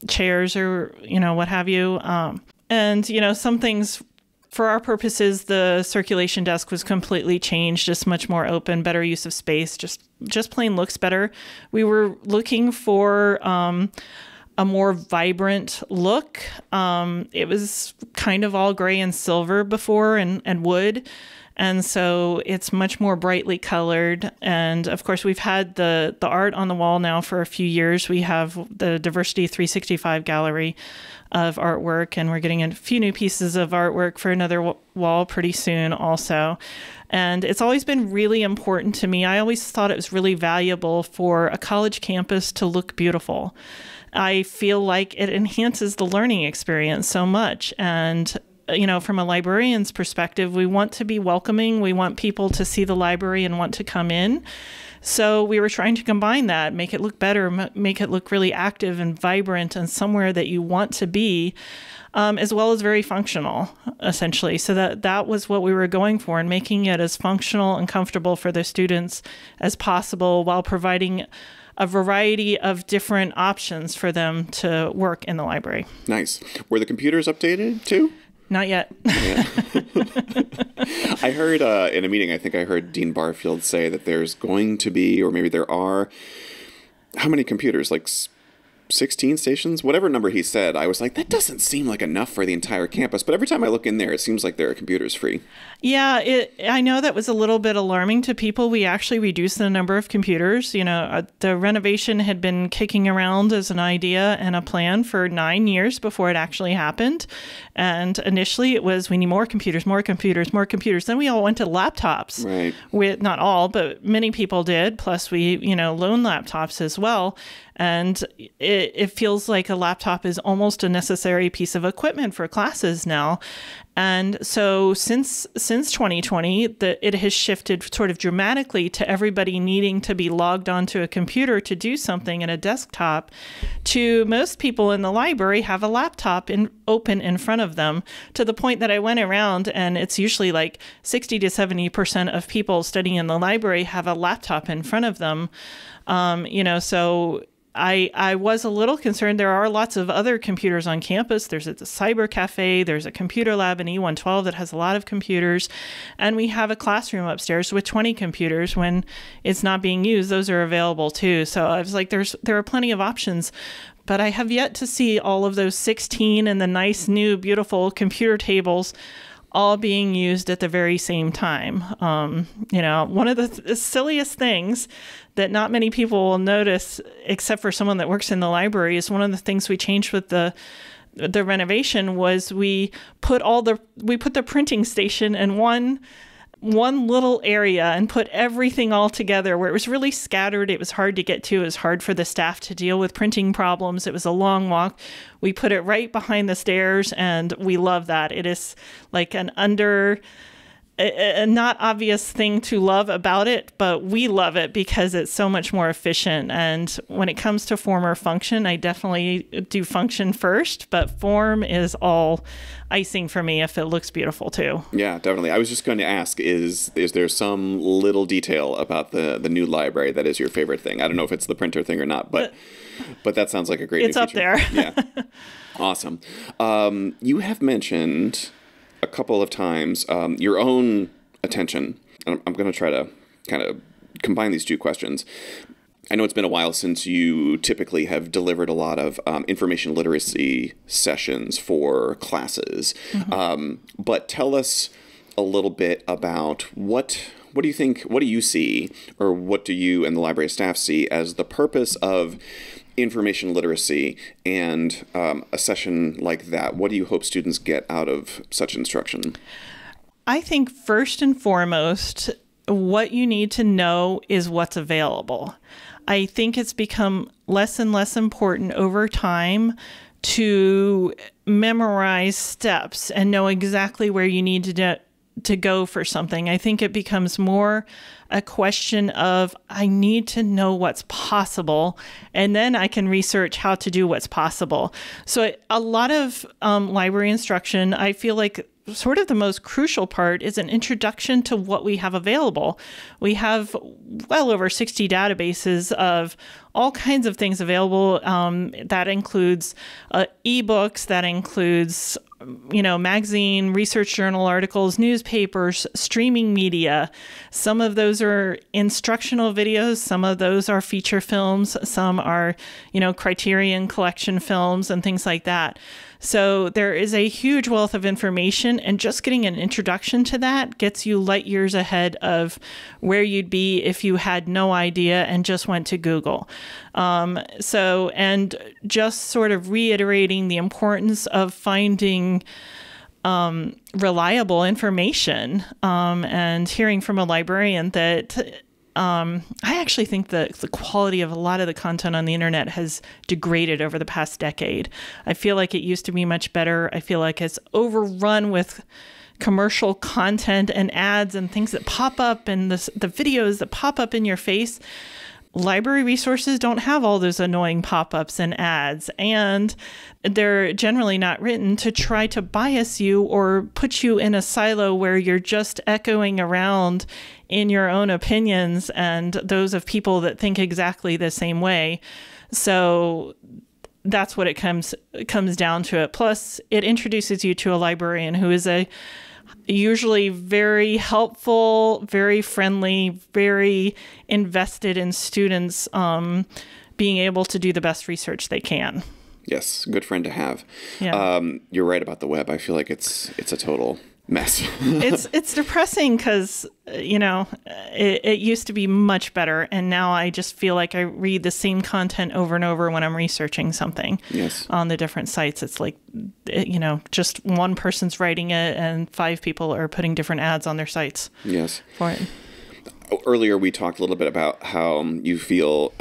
chairs or what have you. And, some things, for our purposes, the circulation desk was completely changed, just much more open, better use of space, just plain looks better. We were looking for a more vibrant look. It was kind of all gray and silver before and wood. And so it's much more brightly colored. And of course, we've had the art on the wall now for a few years. We have the Diversity 365 gallery of artwork, and we're getting a few new pieces of artwork for another wall pretty soon also. And it's always been really important to me. I always thought it was really valuable for a college campus to look beautiful. I feel like it enhances the learning experience so much. And from a librarian's perspective, we want to be welcoming. We want people to see the library and want to come in. So we were trying to combine that, make it look better, make it look really active and vibrant and somewhere that you want to be, as well as very functional, essentially. So that was what we were going for, and making it as functional and comfortable for the students as possible while providing a variety of different options for them to work in the library. Nice. Were the computers updated too? Not yet. Yeah. I heard in a meeting, I think I heard Dean Barfield say that there's going to be, or maybe there are, how many computers? Like 16 stations? Whatever number he said. I was like, that doesn't seem like enough for the entire campus. But every time I look in there, it seems like there are computers free. Yeah, I know that was a little bit alarming to people. We actually reduced the number of computers. The renovation had been kicking around as an idea and a plan for 9 years before it actually happened. And initially it was, we need more computers, more computers, more computers. Then we all went to laptops. Right. With, not all, but many people did. Plus we, loan laptops as well. And it feels like a laptop is almost a necessary piece of equipment for classes now. And so since 2020, it has shifted sort of dramatically to everybody needing to be logged onto a computer to do something in a desktop, to most people in the library have a laptop open in front of them, to the point that I went around and it's usually like 60 to 70% of people studying in the library have a laptop in front of them. So I was a little concerned. There are lots of other computers on campus. There's a cyber cafe. There's a computer lab in E112 that has a lot of computers. And we have a classroom upstairs with 20 computers. When it's not being used, those are available too. So I was like, there are plenty of options. But I have yet to see all of those 16 and the nice, new, beautiful computer tables all being used at the very same time. One of the silliest things that not many people will notice, except for someone that works in the library, is one of the things we changed with the renovation was we put the printing station in one little area and put everything all together, where it was really scattered. It was hard to get to. It was hard for the staff to deal with printing problems. It was a long walk. We put it right behind the stairs, and we love that. It is like a not obvious thing to love about it, but we love it because it's so much more efficient. And when it comes to form or function, I definitely do function first, but form is all icing for me if it looks beautiful too. Yeah, definitely. I was just going to ask, is there some little detail about the new library that is your favorite thing? I don't know if it's the printer thing or not, but that sounds like a great new feature. It's up there. Yeah. Awesome. You have mentioned a couple of times your own attention. I'm going to try to kind of combine these two questions. I know it's been a while since you typically have delivered a lot of information literacy sessions for classes. Mm-hmm. But tell us a little bit about what do you think, what do you see, or what do you and the library staff see as the purpose of information literacy, and a session like that? What do you hope students get out of such instruction? I think first and foremost, what you need to know is what's available. I think it's become less and less important over time to memorize steps and know exactly where you need to go for something. I think it becomes more a question of, I need to know what's possible, and then I can research how to do what's possible. So a lot of library instruction, I feel like sort of the most crucial part is an introduction to what we have available. We have well over 60 databases of all kinds of things available. That includes ebooks, that includes magazine, research journal articles, newspapers, streaming media. Some of those are instructional videos. Some of those are feature films. Some are, Criterion Collection films and things like that. So there is a huge wealth of information, and just getting an introduction to that gets you light years ahead of where you'd be if you had no idea and just went to Google. And just sort of reiterating the importance of finding reliable information and hearing from a librarian that I actually think that the quality of a lot of the content on the internet has degraded over the past decade. I feel like it used to be much better. I feel like it's overrun with commercial content and ads and things that pop up and the videos that pop up in your face. Library resources don't have all those annoying pop-ups and ads, and they're generally not written to try to bias you or put you in a silo where you're just echoing around in your own opinions and those of people that think exactly the same way. So that's what it comes down to it. Plus, it introduces you to a librarian who is usually very helpful, very friendly, very invested in students being able to do the best research they can. Yes, good friend to have. Yeah. You're right about the web. I feel like it's a total mess. It's depressing because, it used to be much better. And now I just feel like I read the same content over and over when I'm researching something. Yes. On the different sites. It's like, just one person's writing it and 5 people are putting different ads on their sites. Yes. For it. Earlier, we talked a little bit about how you feel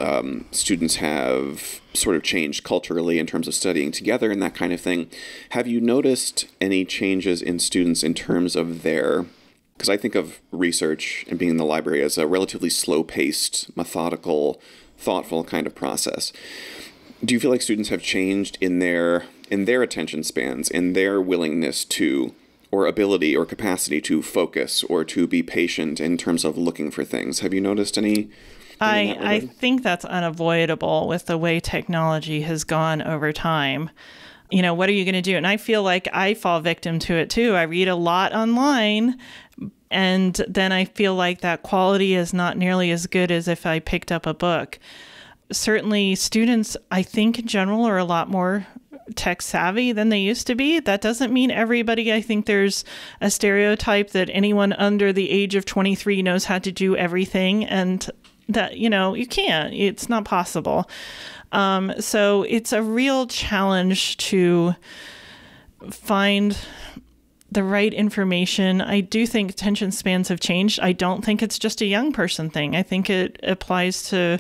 students have sort of changed culturally in terms of studying together and that kind of thing. Have you noticed any changes in students in terms of because I think of research and being in the library as a relatively slow-paced, methodical, thoughtful kind of process. Do you feel like students have changed in their attention spans, in their willingness to, or ability or capacity to focus or to be patient in terms of looking for things? Have you noticed any? I think that's unavoidable with the way technology has gone over time. What are you going to do? And I feel like I fall victim to it too. I read a lot online, and then I feel like that quality is not nearly as good as if I picked up a book. Certainly students, I think in general, are a lot more tech savvy than they used to be. That doesn't mean everybody. I think there's a stereotype that anyone under the age of 23 knows how to do everything, and that, you can't. It's not possible. So it's a real challenge to find the right information. I do think attention spans have changed. I don't think it's just a young person thing. I think it applies to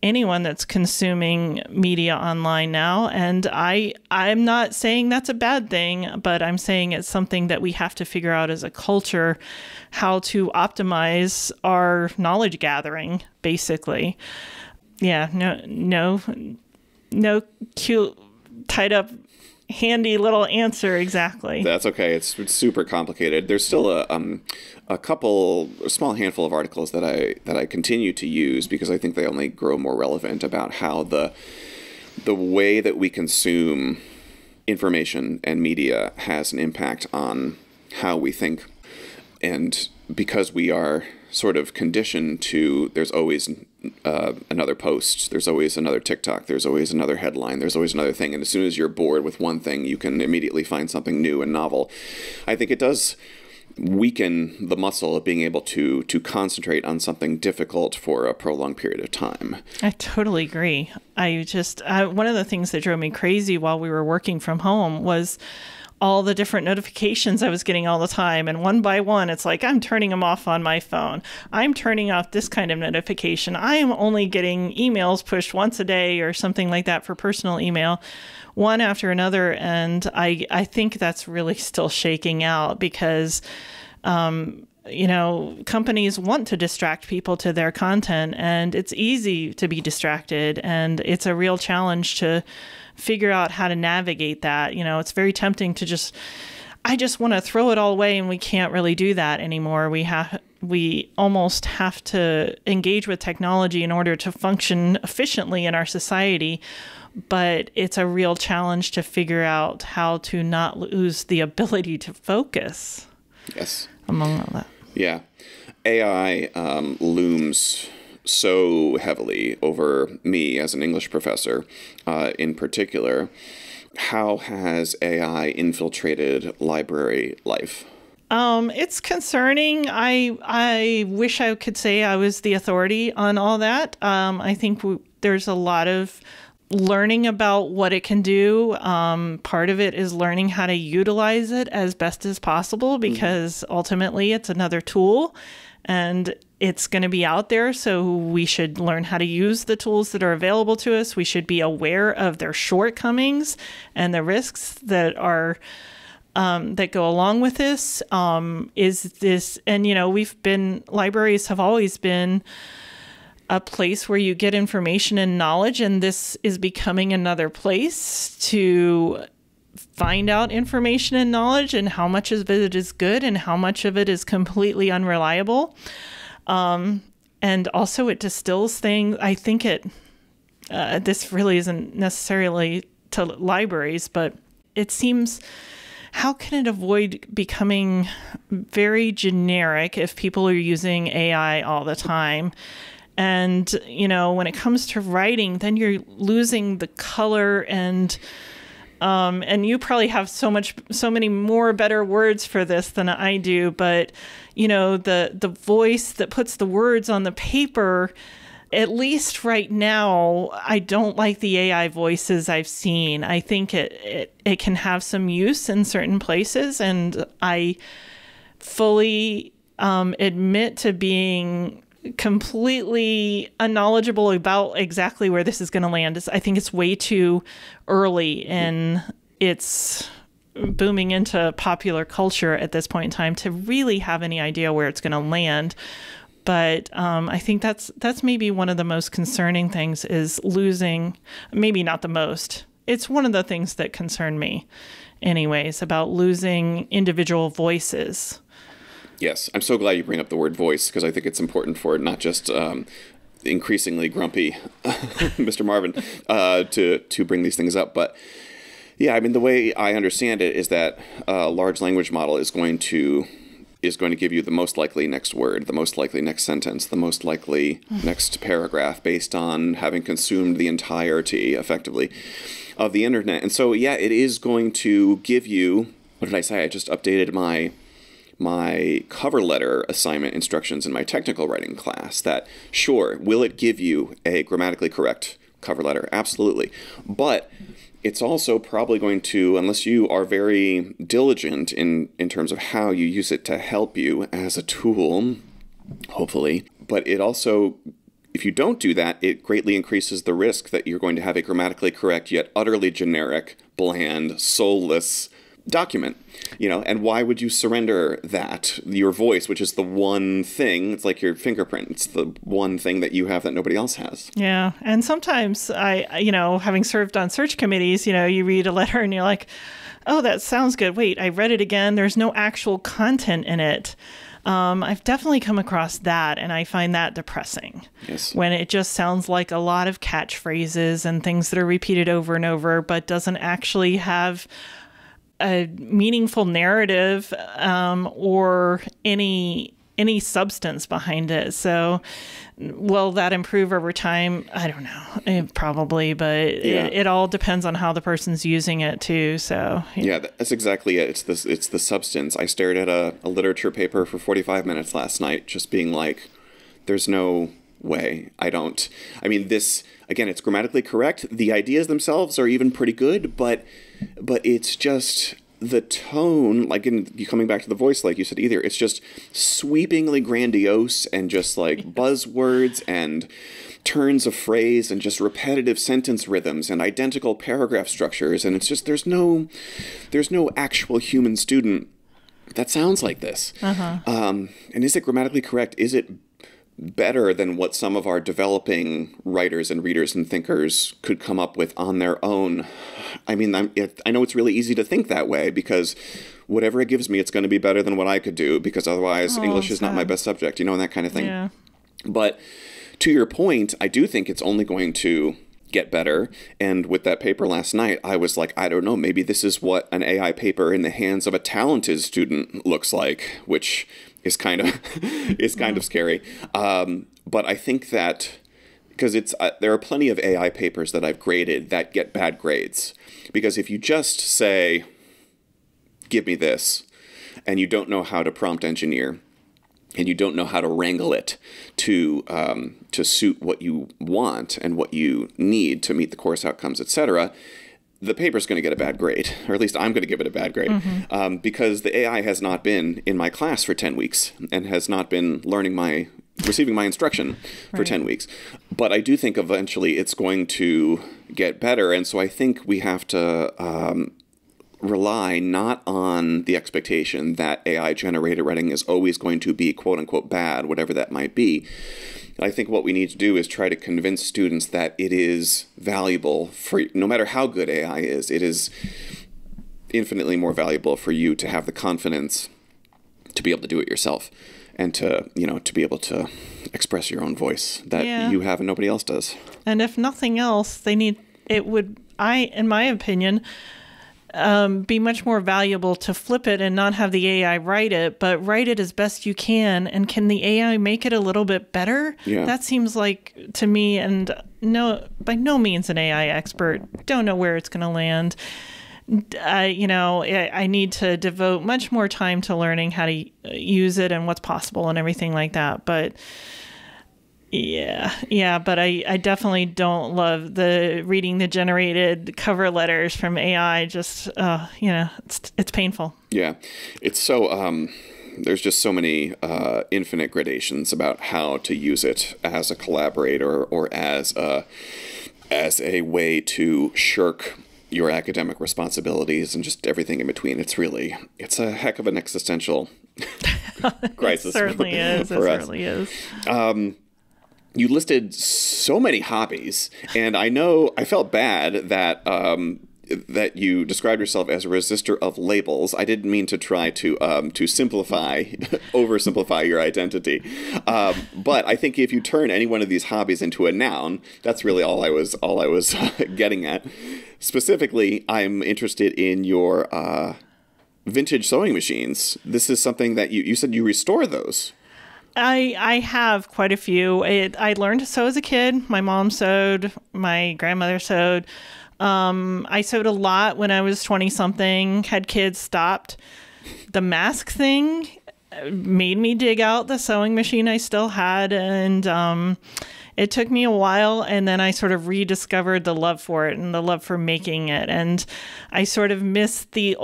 anyone that's consuming media online now. And I'm not saying that's a bad thing, but I'm saying it's something that we have to figure out as a culture, how to optimize our knowledge gathering, basically. Yeah, no cute, tied up, handy little answer exactly. That's okay. It's super complicated. There's still a small handful of articles that I continue to use because I think they only grow more relevant about how the way that we consume information and media has an impact on how we think. And because we are sort of conditioned to, there's always another post, there's always another TikTok, there's always another headline, there's always another thing. And as soon as you're bored with one thing, you can immediately find something new and novel. I think it does weaken the muscle of being able to concentrate on something difficult for a prolonged period of time. I totally agree. One of the things that drove me crazy while we were working from home was all the different notifications I was getting all the time. And one by one, it's like, I'm turning them off on my phone. I'm turning off this kind of notification. I am only getting emails pushed once a day or something like that for personal email, one after another. And I think that's really still shaking out because, companies want to distract people to their content, and it's easy to be distracted. And it's a real challenge to figure out how to navigate that. It's very tempting to I just want to throw it all away, and we can't really do that anymore. We almost have to engage with technology in order to function efficiently in our society. But it's a real challenge to figure out how to not lose the ability to focus. Yes. Among all that. Yeah. AI looms so heavily over me as an English professor in particular. How has AI infiltrated library life? It's concerning. I wish I could say I was the authority on all that. I think there's a lot of learning about what it can do. Part of it is learning how to utilize it as best as possible, because ultimately it's another tool and it's going to be out there. So we should learn how to use the tools that are available to us. We should be aware of their shortcomings and the risks that are that go along with this. Is this, and libraries have always been a place where you get information and knowledge, and this is becoming another place to find out information and knowledge, and how much of it is good and how much of it is completely unreliable. And also it distills things. I think this really isn't necessarily to libraries, but it seems, how can it avoid becoming very generic if people are using AI all the time? And, when it comes to writing, then you're losing the color, and you probably have so many more better words for this than I do. But, the voice that puts the words on the paper, at least right now, I don't like the AI voices I've seen. I think it can have some use in certain places, and I fully admit to being completely unknowledgeable about exactly where this is going to land. I think it's way too early in its booming into popular culture at this point in time to really have any idea where it's going to land. But I think that's maybe one of the most concerning things, is losing, maybe not the most. It's one of the things that concern me anyways, about losing individual voices. Yes, I'm so glad you bring up the word voice, because I think it's important for not just increasingly grumpy Mr. Marvin to bring these things up. But yeah, I mean, the way I understand it is that a large language model is going to give you the most likely next word, the most likely next sentence, the most likely next paragraph, based on having consumed the entirety, effectively, of the internet. And so, yeah, it is going to give you, what did I say? I just updated my cover letter assignment instructions in my technical writing class. That, sure, will it give you a grammatically correct cover letter? Absolutely. But it's also probably going to, unless you are very diligent in terms of how you use it to help you as a tool, hopefully, but it also, if you don't do that, it greatly increases the risk that you're going to have a grammatically correct yet utterly generic, bland, soulless document. And why would you surrender that? Your voice, which is the one thing, it's like your fingerprint. It's the one thing that you have that nobody else has. Yeah. And sometimes having served on search committees, you read a letter and you're like, oh, that sounds good. Wait, I read it again. There's no actual content in it. I've definitely come across that, and I find that depressing. Yes. When it just sounds like a lot of catchphrases and things that are repeated over and over, but doesn't actually have a meaningful narrative or any substance behind it. So will that improve over time? I don't know. Probably, but it all depends on how the person's using it too. So yeah, that's exactly it. It's the substance. I stared at a literature paper for 45 minutes last night, just being like, there's no way. I mean, this, again, it's grammatically correct. The ideas themselves are even pretty good, but it's just the tone, like coming back to the voice, like you said, either it's just sweepingly grandiose and just like buzzwords and turns of phrase and just repetitive sentence rhythms and identical paragraph structures. And it's just, there's no actual human student that sounds like this. And is it grammatically correct? Is it better than what some of our developing writers and readers and thinkers could come up with on their own? I mean, I know it's really easy to think that way, because whatever it gives me, it's going to be better than what I could do, because otherwise English is not my best subject, and that kind of thing. Yeah. But to your point, I do think it's only going to get better. And with that paper last night, I was like, I don't know, maybe this is what an AI paper in the hands of a talented student looks like, which is kind of scary. But I think that, because there are plenty of AI papers that I've graded that get bad grades, because if you just say, give me this, and you don't know how to prompt engineer, and you don't know how to wrangle it to suit what you want and what you need to meet the course outcomes, etc., the paper's going to get a bad grade, or at least I'm going to give it a bad grade, because the AI has not been in my class for 10 weeks and has not been receiving my instruction for 10 weeks. But I do think eventually it's going to get better, and so I think we have to rely not on the expectation that AI-generated writing is always going to be quote-unquote bad, whatever that might be. I think what we need to do is try to convince students that it is valuable for, no matter how good AI is, it is infinitely more valuable for you to have the confidence to be able to do it yourself and to, to be able to express your own voice that you have and nobody else does. And if nothing else, in my opinion, be much more valuable to flip it and not have the AI write it, but write it as best you can. And can the AI make it a little bit better? Yeah. That seems like, to me, and no, by no means an AI expert, don't know where it's going to land. I need to devote much more time to learning how to use it and what's possible and everything like that. But but I definitely don't love reading the generated cover letters from AI. Just, it's painful. Yeah, it's so, there's just so many infinite gradations about how to use it as a collaborator or as a way to shirk your academic responsibilities and just everything in between. It's a heck of an existential crisis. It certainly is. It certainly is. You listed so many hobbies, and I felt bad that that you described yourself as a resistor of labels. I didn't mean to try to oversimplify your identity. But I think if you turn any one of these hobbies into a noun, that's really all I was getting at. Specifically, I'm interested in your vintage sewing machines. This is something that you said you restore those. I have quite a few. I learned to sew as a kid. My mom sewed. My grandmother sewed. I sewed a lot when I was 20-something, had kids, stopped. The mask thing made me dig out the sewing machine I still had, and it took me a while, and then I sort of rediscovered the love for it and the love for making it. And I sort of missed the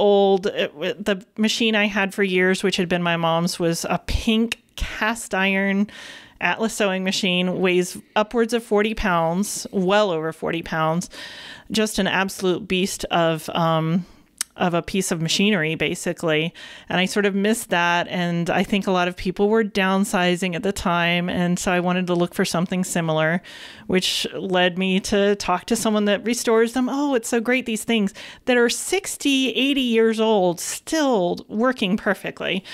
machine I had for years, which had been my mom's, was a pink cast iron Atlas sewing machine, weighs upwards of 40 pounds, well over 40 pounds, just an absolute beast of a piece of machinery, basically. And I sort of missed that. And I think a lot of people were downsizing at the time. And so I wanted to look for something similar, which led me to talk to someone that restores them. Oh, it's so great. These things that are 60, 80 years old, still working perfectly.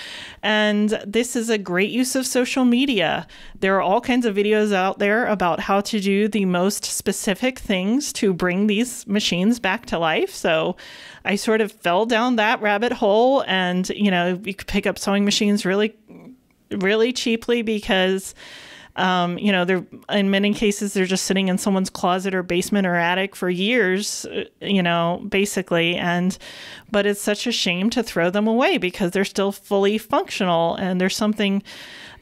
And this is a great use of social media. There are all kinds of videos out there about how to do the most specific things to bring these machines back to life. So I sort of fell down that rabbit hole, and, you could pick up sewing machines really, really cheaply because, they're, in many cases, they're just sitting in someone's closet or basement or attic for years, basically. But it's such a shame to throw them away because they're still fully functional. And there's something,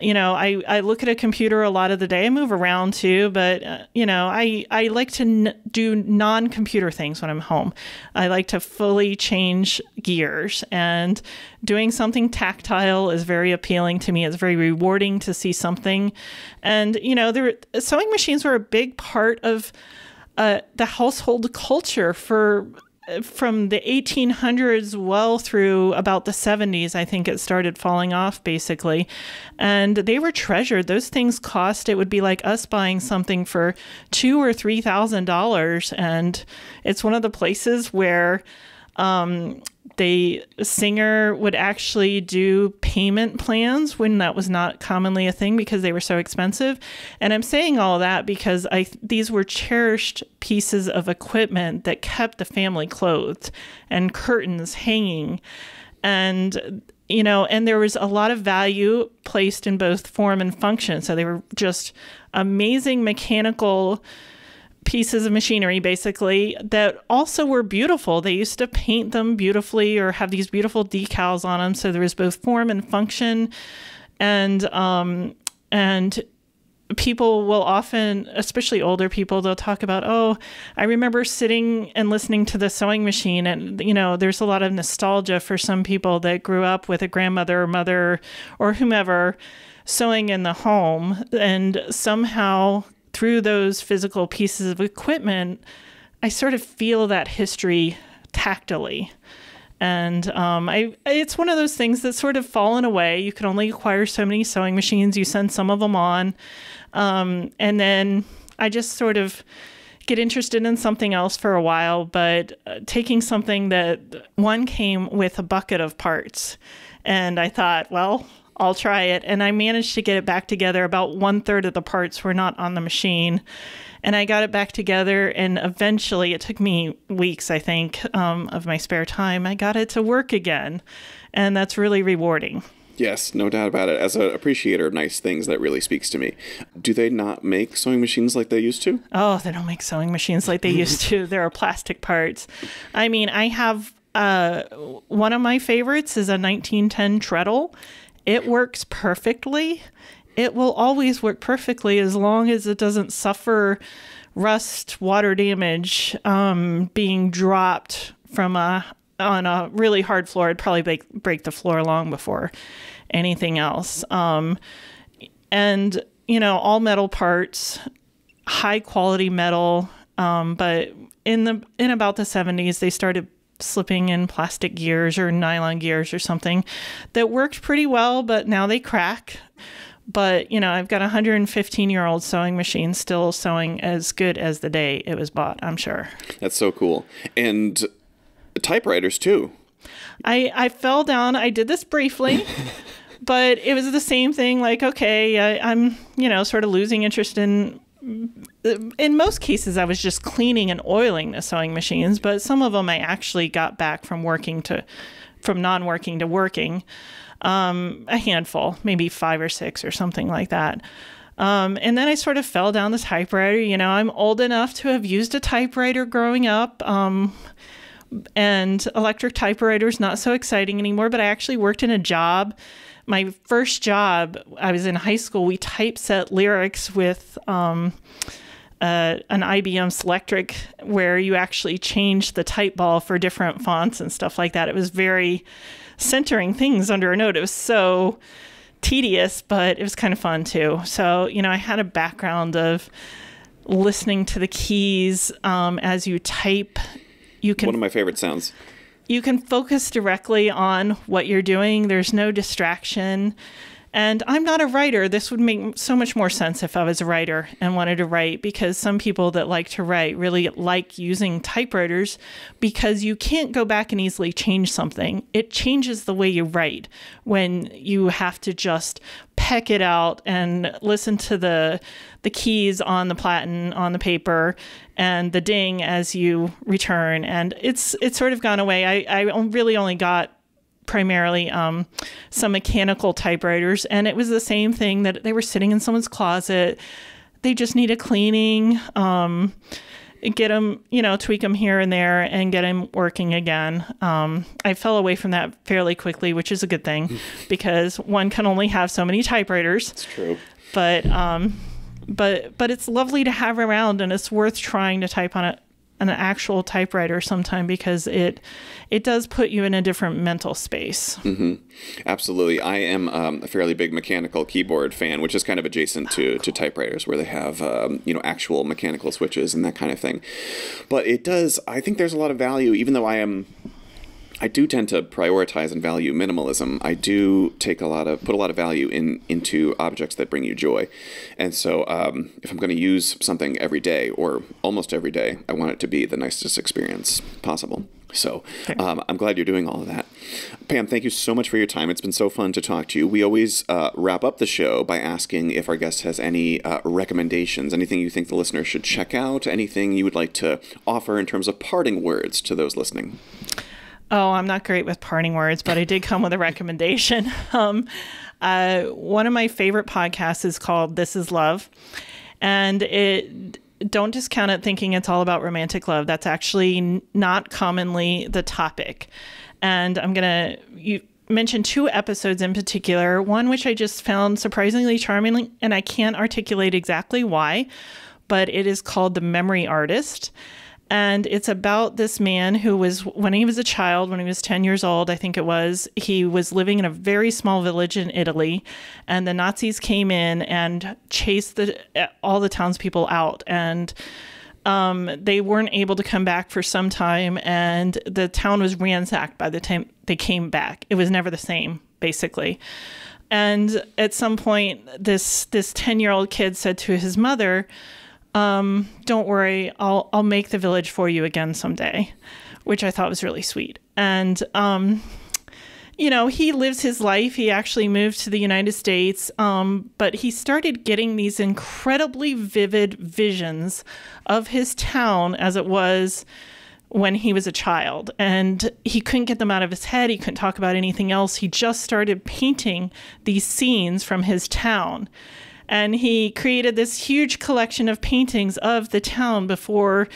I look at a computer a lot of the day. I move around too, but, I like to do non-computer things when I'm home. I like to fully change gears, and doing something tactile is very appealing to me. It's very rewarding to see something. And, sewing machines were a big part of the household culture from the 1800s well through about the 70s. I think it started falling off, basically. And they were treasured. Those things cost, it would be like us buying something for $2,000 or $3,000. And it's one of the places where the singer would actually do payment plans when that was not commonly a thing because they were so expensive. And I'm saying all that because these were cherished pieces of equipment that kept the family clothed and curtains hanging. And, and there was a lot of value placed in both form and function. So they were just amazing mechanical pieces of machinery, basically, that also were beautiful. They used to paint them beautifully or have these beautiful decals on them. So there was both form and function. And people will often, especially older people, they'll talk about, oh, I remember sitting and listening to the sewing machine. And, there's a lot of nostalgia for some people that grew up with a grandmother or mother or whomever sewing in the home. And somehow through those physical pieces of equipment, I sort of feel that history tactily. And it's one of those things that's sort of fallen away. You can only acquire so many sewing machines. You send some of them on. And then I just sort of get interested in something else for a while, but taking something that one came with a bucket of parts. And I thought, well, I'll try it. And I managed to get it back together. About 1/3 of the parts were not on the machine. And I got it back together. And eventually, it took me weeks, I think, of my spare time. I got it to work again. And that's really rewarding. Yes, no doubt about it. As an appreciator of nice things, that really speaks to me. Do they not make sewing machines like they used to? Oh, they don't make sewing machines like they used to. There are plastic parts. I mean, I have one of my favorites is a 1910 treadle. It works perfectly. It will always work perfectly as long as it doesn't suffer rust, water damage, being dropped from on a really hard floor. It'd probably break the floor long before anything else. And, you know, all metal parts, high quality metal. But in about the 70s, they started slipping in plastic gears or nylon gears or something that worked pretty well, but now they crack. But, you know, I've got a 115-year-old sewing machine still sewing as good as the day it was bought, I'm sure. That's so cool. And typewriters, too. I fell down. I did this briefly, but it was the same thing. Like, okay, I'm, you know, sort of losing interest in most cases, I was just cleaning and oiling the sewing machines, but some of them I actually got back from non-working to working. A handful, maybe 5 or 6 or something like that. And then I sort of fell down the typewriter. You know, I'm old enough to have used a typewriter growing up. And electric typewriters not so exciting anymore, but I actually worked in a job. My first job, I was in high school. We typeset lyrics with an IBM Selectric, where you actually changed the type ball for different fonts and stuff like that. It was very centering things under a note. It was so tedious, but it was kind of fun too. So, you know, I had a background of listening to the keys as you type. One of my favorite sounds. You can focus directly on what you're doing. There's no distraction. And I'm not a writer. This would make so much more sense if I was a writer and wanted to write, because some people that like to write really like using typewriters because you can't go back and easily change something. It changes the way you write when you have to just peck it out and listen to the keys on the platen, on the paper, and the ding as you return. And it's sort of gone away. I really only got primarily some mechanical typewriters, and it was the same thing, that they were sitting in someone's closet. They just needed cleaning, get them, you know, tweak them here and there and get them working again. I fell away from that fairly quickly, which is a good thing because one can only have so many typewriters. That's true. But it's lovely to have around, and it's worth trying to type on an actual typewriter sometime, because it does put you in a different mental space. Mm-hmm. Absolutely. I am a fairly big mechanical keyboard fan, which is kind of adjacent to typewriters, where they have you know, actual mechanical switches and that kind of thing. But I think there's a lot of value, even though I do tend to prioritize and value minimalism. I do put a lot of value into objects that bring you joy. And so if I'm going to use something every day, or almost every day, I want it to be the nicest experience possible. So I'm glad you're doing all of that. Pam, thank you so much for your time. It's been so fun to talk to you. We always wrap up the show by asking if our guest has any recommendations, anything you think the listener should check out, anything you would like to offer in terms of parting words to those listening. Oh, I'm not great with parting words, but I did come with a recommendation. One of my favorite podcasts is called This Is Love. And don't discount it thinking it's all about romantic love. That's actually not commonly the topic. And you mention 2 episodes in particular, one which I just found surprisingly charming, and I can't articulate exactly why, but it is called The Memory Artist. And it's about this man who when he was a child, when he was 10 years old, I think it was, he was living in a very small village in Italy, and the Nazis came in and chased all the townspeople out. And they weren't able to come back for some time, and the town was ransacked by the time they came back. It was never the same, basically. And at some point, this 10-year-old kid said to his mother, don't worry, I'll make the village for you again someday, which I thought was really sweet. And, he lives his life. He actually moved to the United States, but he started getting these incredibly vivid visions of his town as it was when he was a child. And he couldn't get them out of his head. He couldn't talk about anything else. He just started painting these scenes from his town. And he created this huge collection of paintings of the town before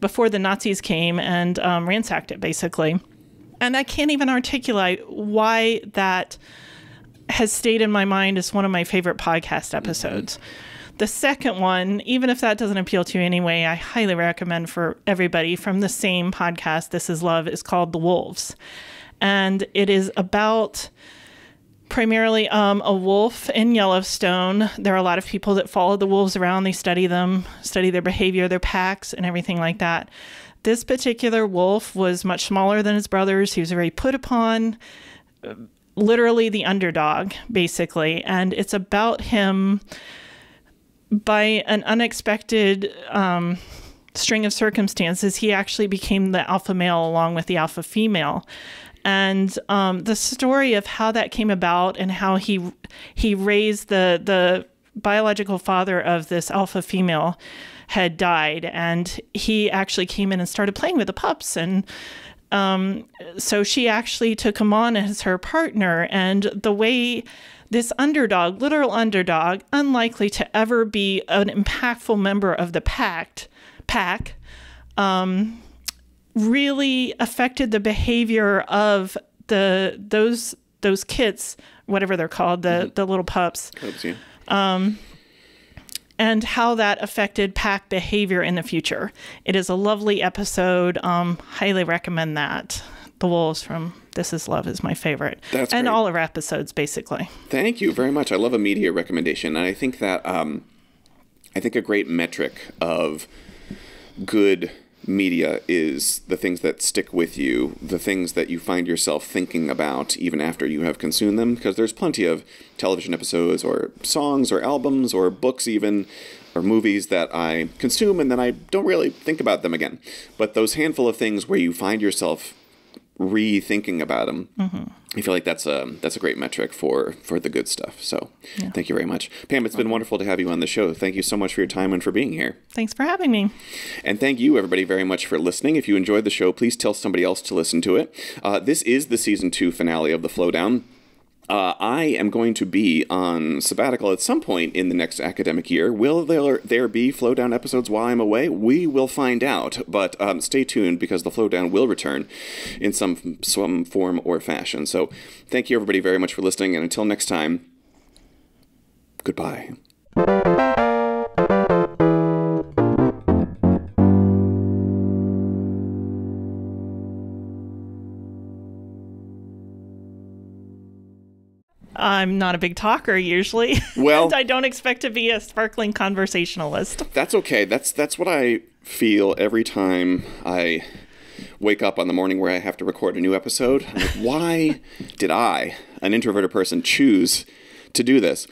the Nazis came and ransacked it, basically. And I can't even articulate why that has stayed in my mind as one of my favorite podcast episodes. The second one, even if that doesn't appeal to you anyway, I highly recommend for everybody from the same podcast, This Is Love, is called The Wolves. And it is about primarily a wolf in Yellowstone. There are a lot of people that follow the wolves around. They study them, study their behavior, their packs, and everything like that. This particular wolf was much smaller than his brothers. He was very put upon, literally the underdog, basically. And it's about him, by an unexpected string of circumstances, he actually became the alpha male along with the alpha female. And the story of how that came about and how he raised the biological father of this alpha female had died, and he actually came in and started playing with the pups. And so she actually took him on as her partner. And the way this underdog, literal underdog, unlikely to ever be an impactful member of the pack, really affected the behavior of those kits, whatever they're called, the little pups. Pups, yeah. And how that affected pack behavior in the future. It is a lovely episode. Highly recommend that. The Wolves from This Is Love is my favorite. That's and great. All our episodes, basically. Thank you very much. I love a media recommendation. And I think that a great metric of good media is the things that stick with you, the things that you find yourself thinking about even after you have consumed them, because there's plenty of television episodes or songs or albums or books even, or movies that I consume and then I don't really think about them again. But those handful of things where you find yourself rethinking about them, I feel like that's a great metric for the good stuff. So Thank you very much. Pam, it's been wonderful to have you on the show. Thank you so much for your time and for being here. Thanks for having me. And thank you, everybody, very much for listening. If you enjoyed the show, please tell somebody else to listen to it. This is the Season 2 finale of the Flowdown. I am going to be on sabbatical at some point in the next academic year. Will there be Flowdown episodes while I'm away? We will find out, but stay tuned because the Flowdown will return in some form or fashion. So thank you, everybody, very much for listening, and until next time, goodbye. I'm not a big talker usually. Well, and I don't expect to be a sparkling conversationalist. That's okay. That's what I feel every time I wake up on the morning where I have to record a new episode. I'm like, why did I, an introverted person, choose to do this?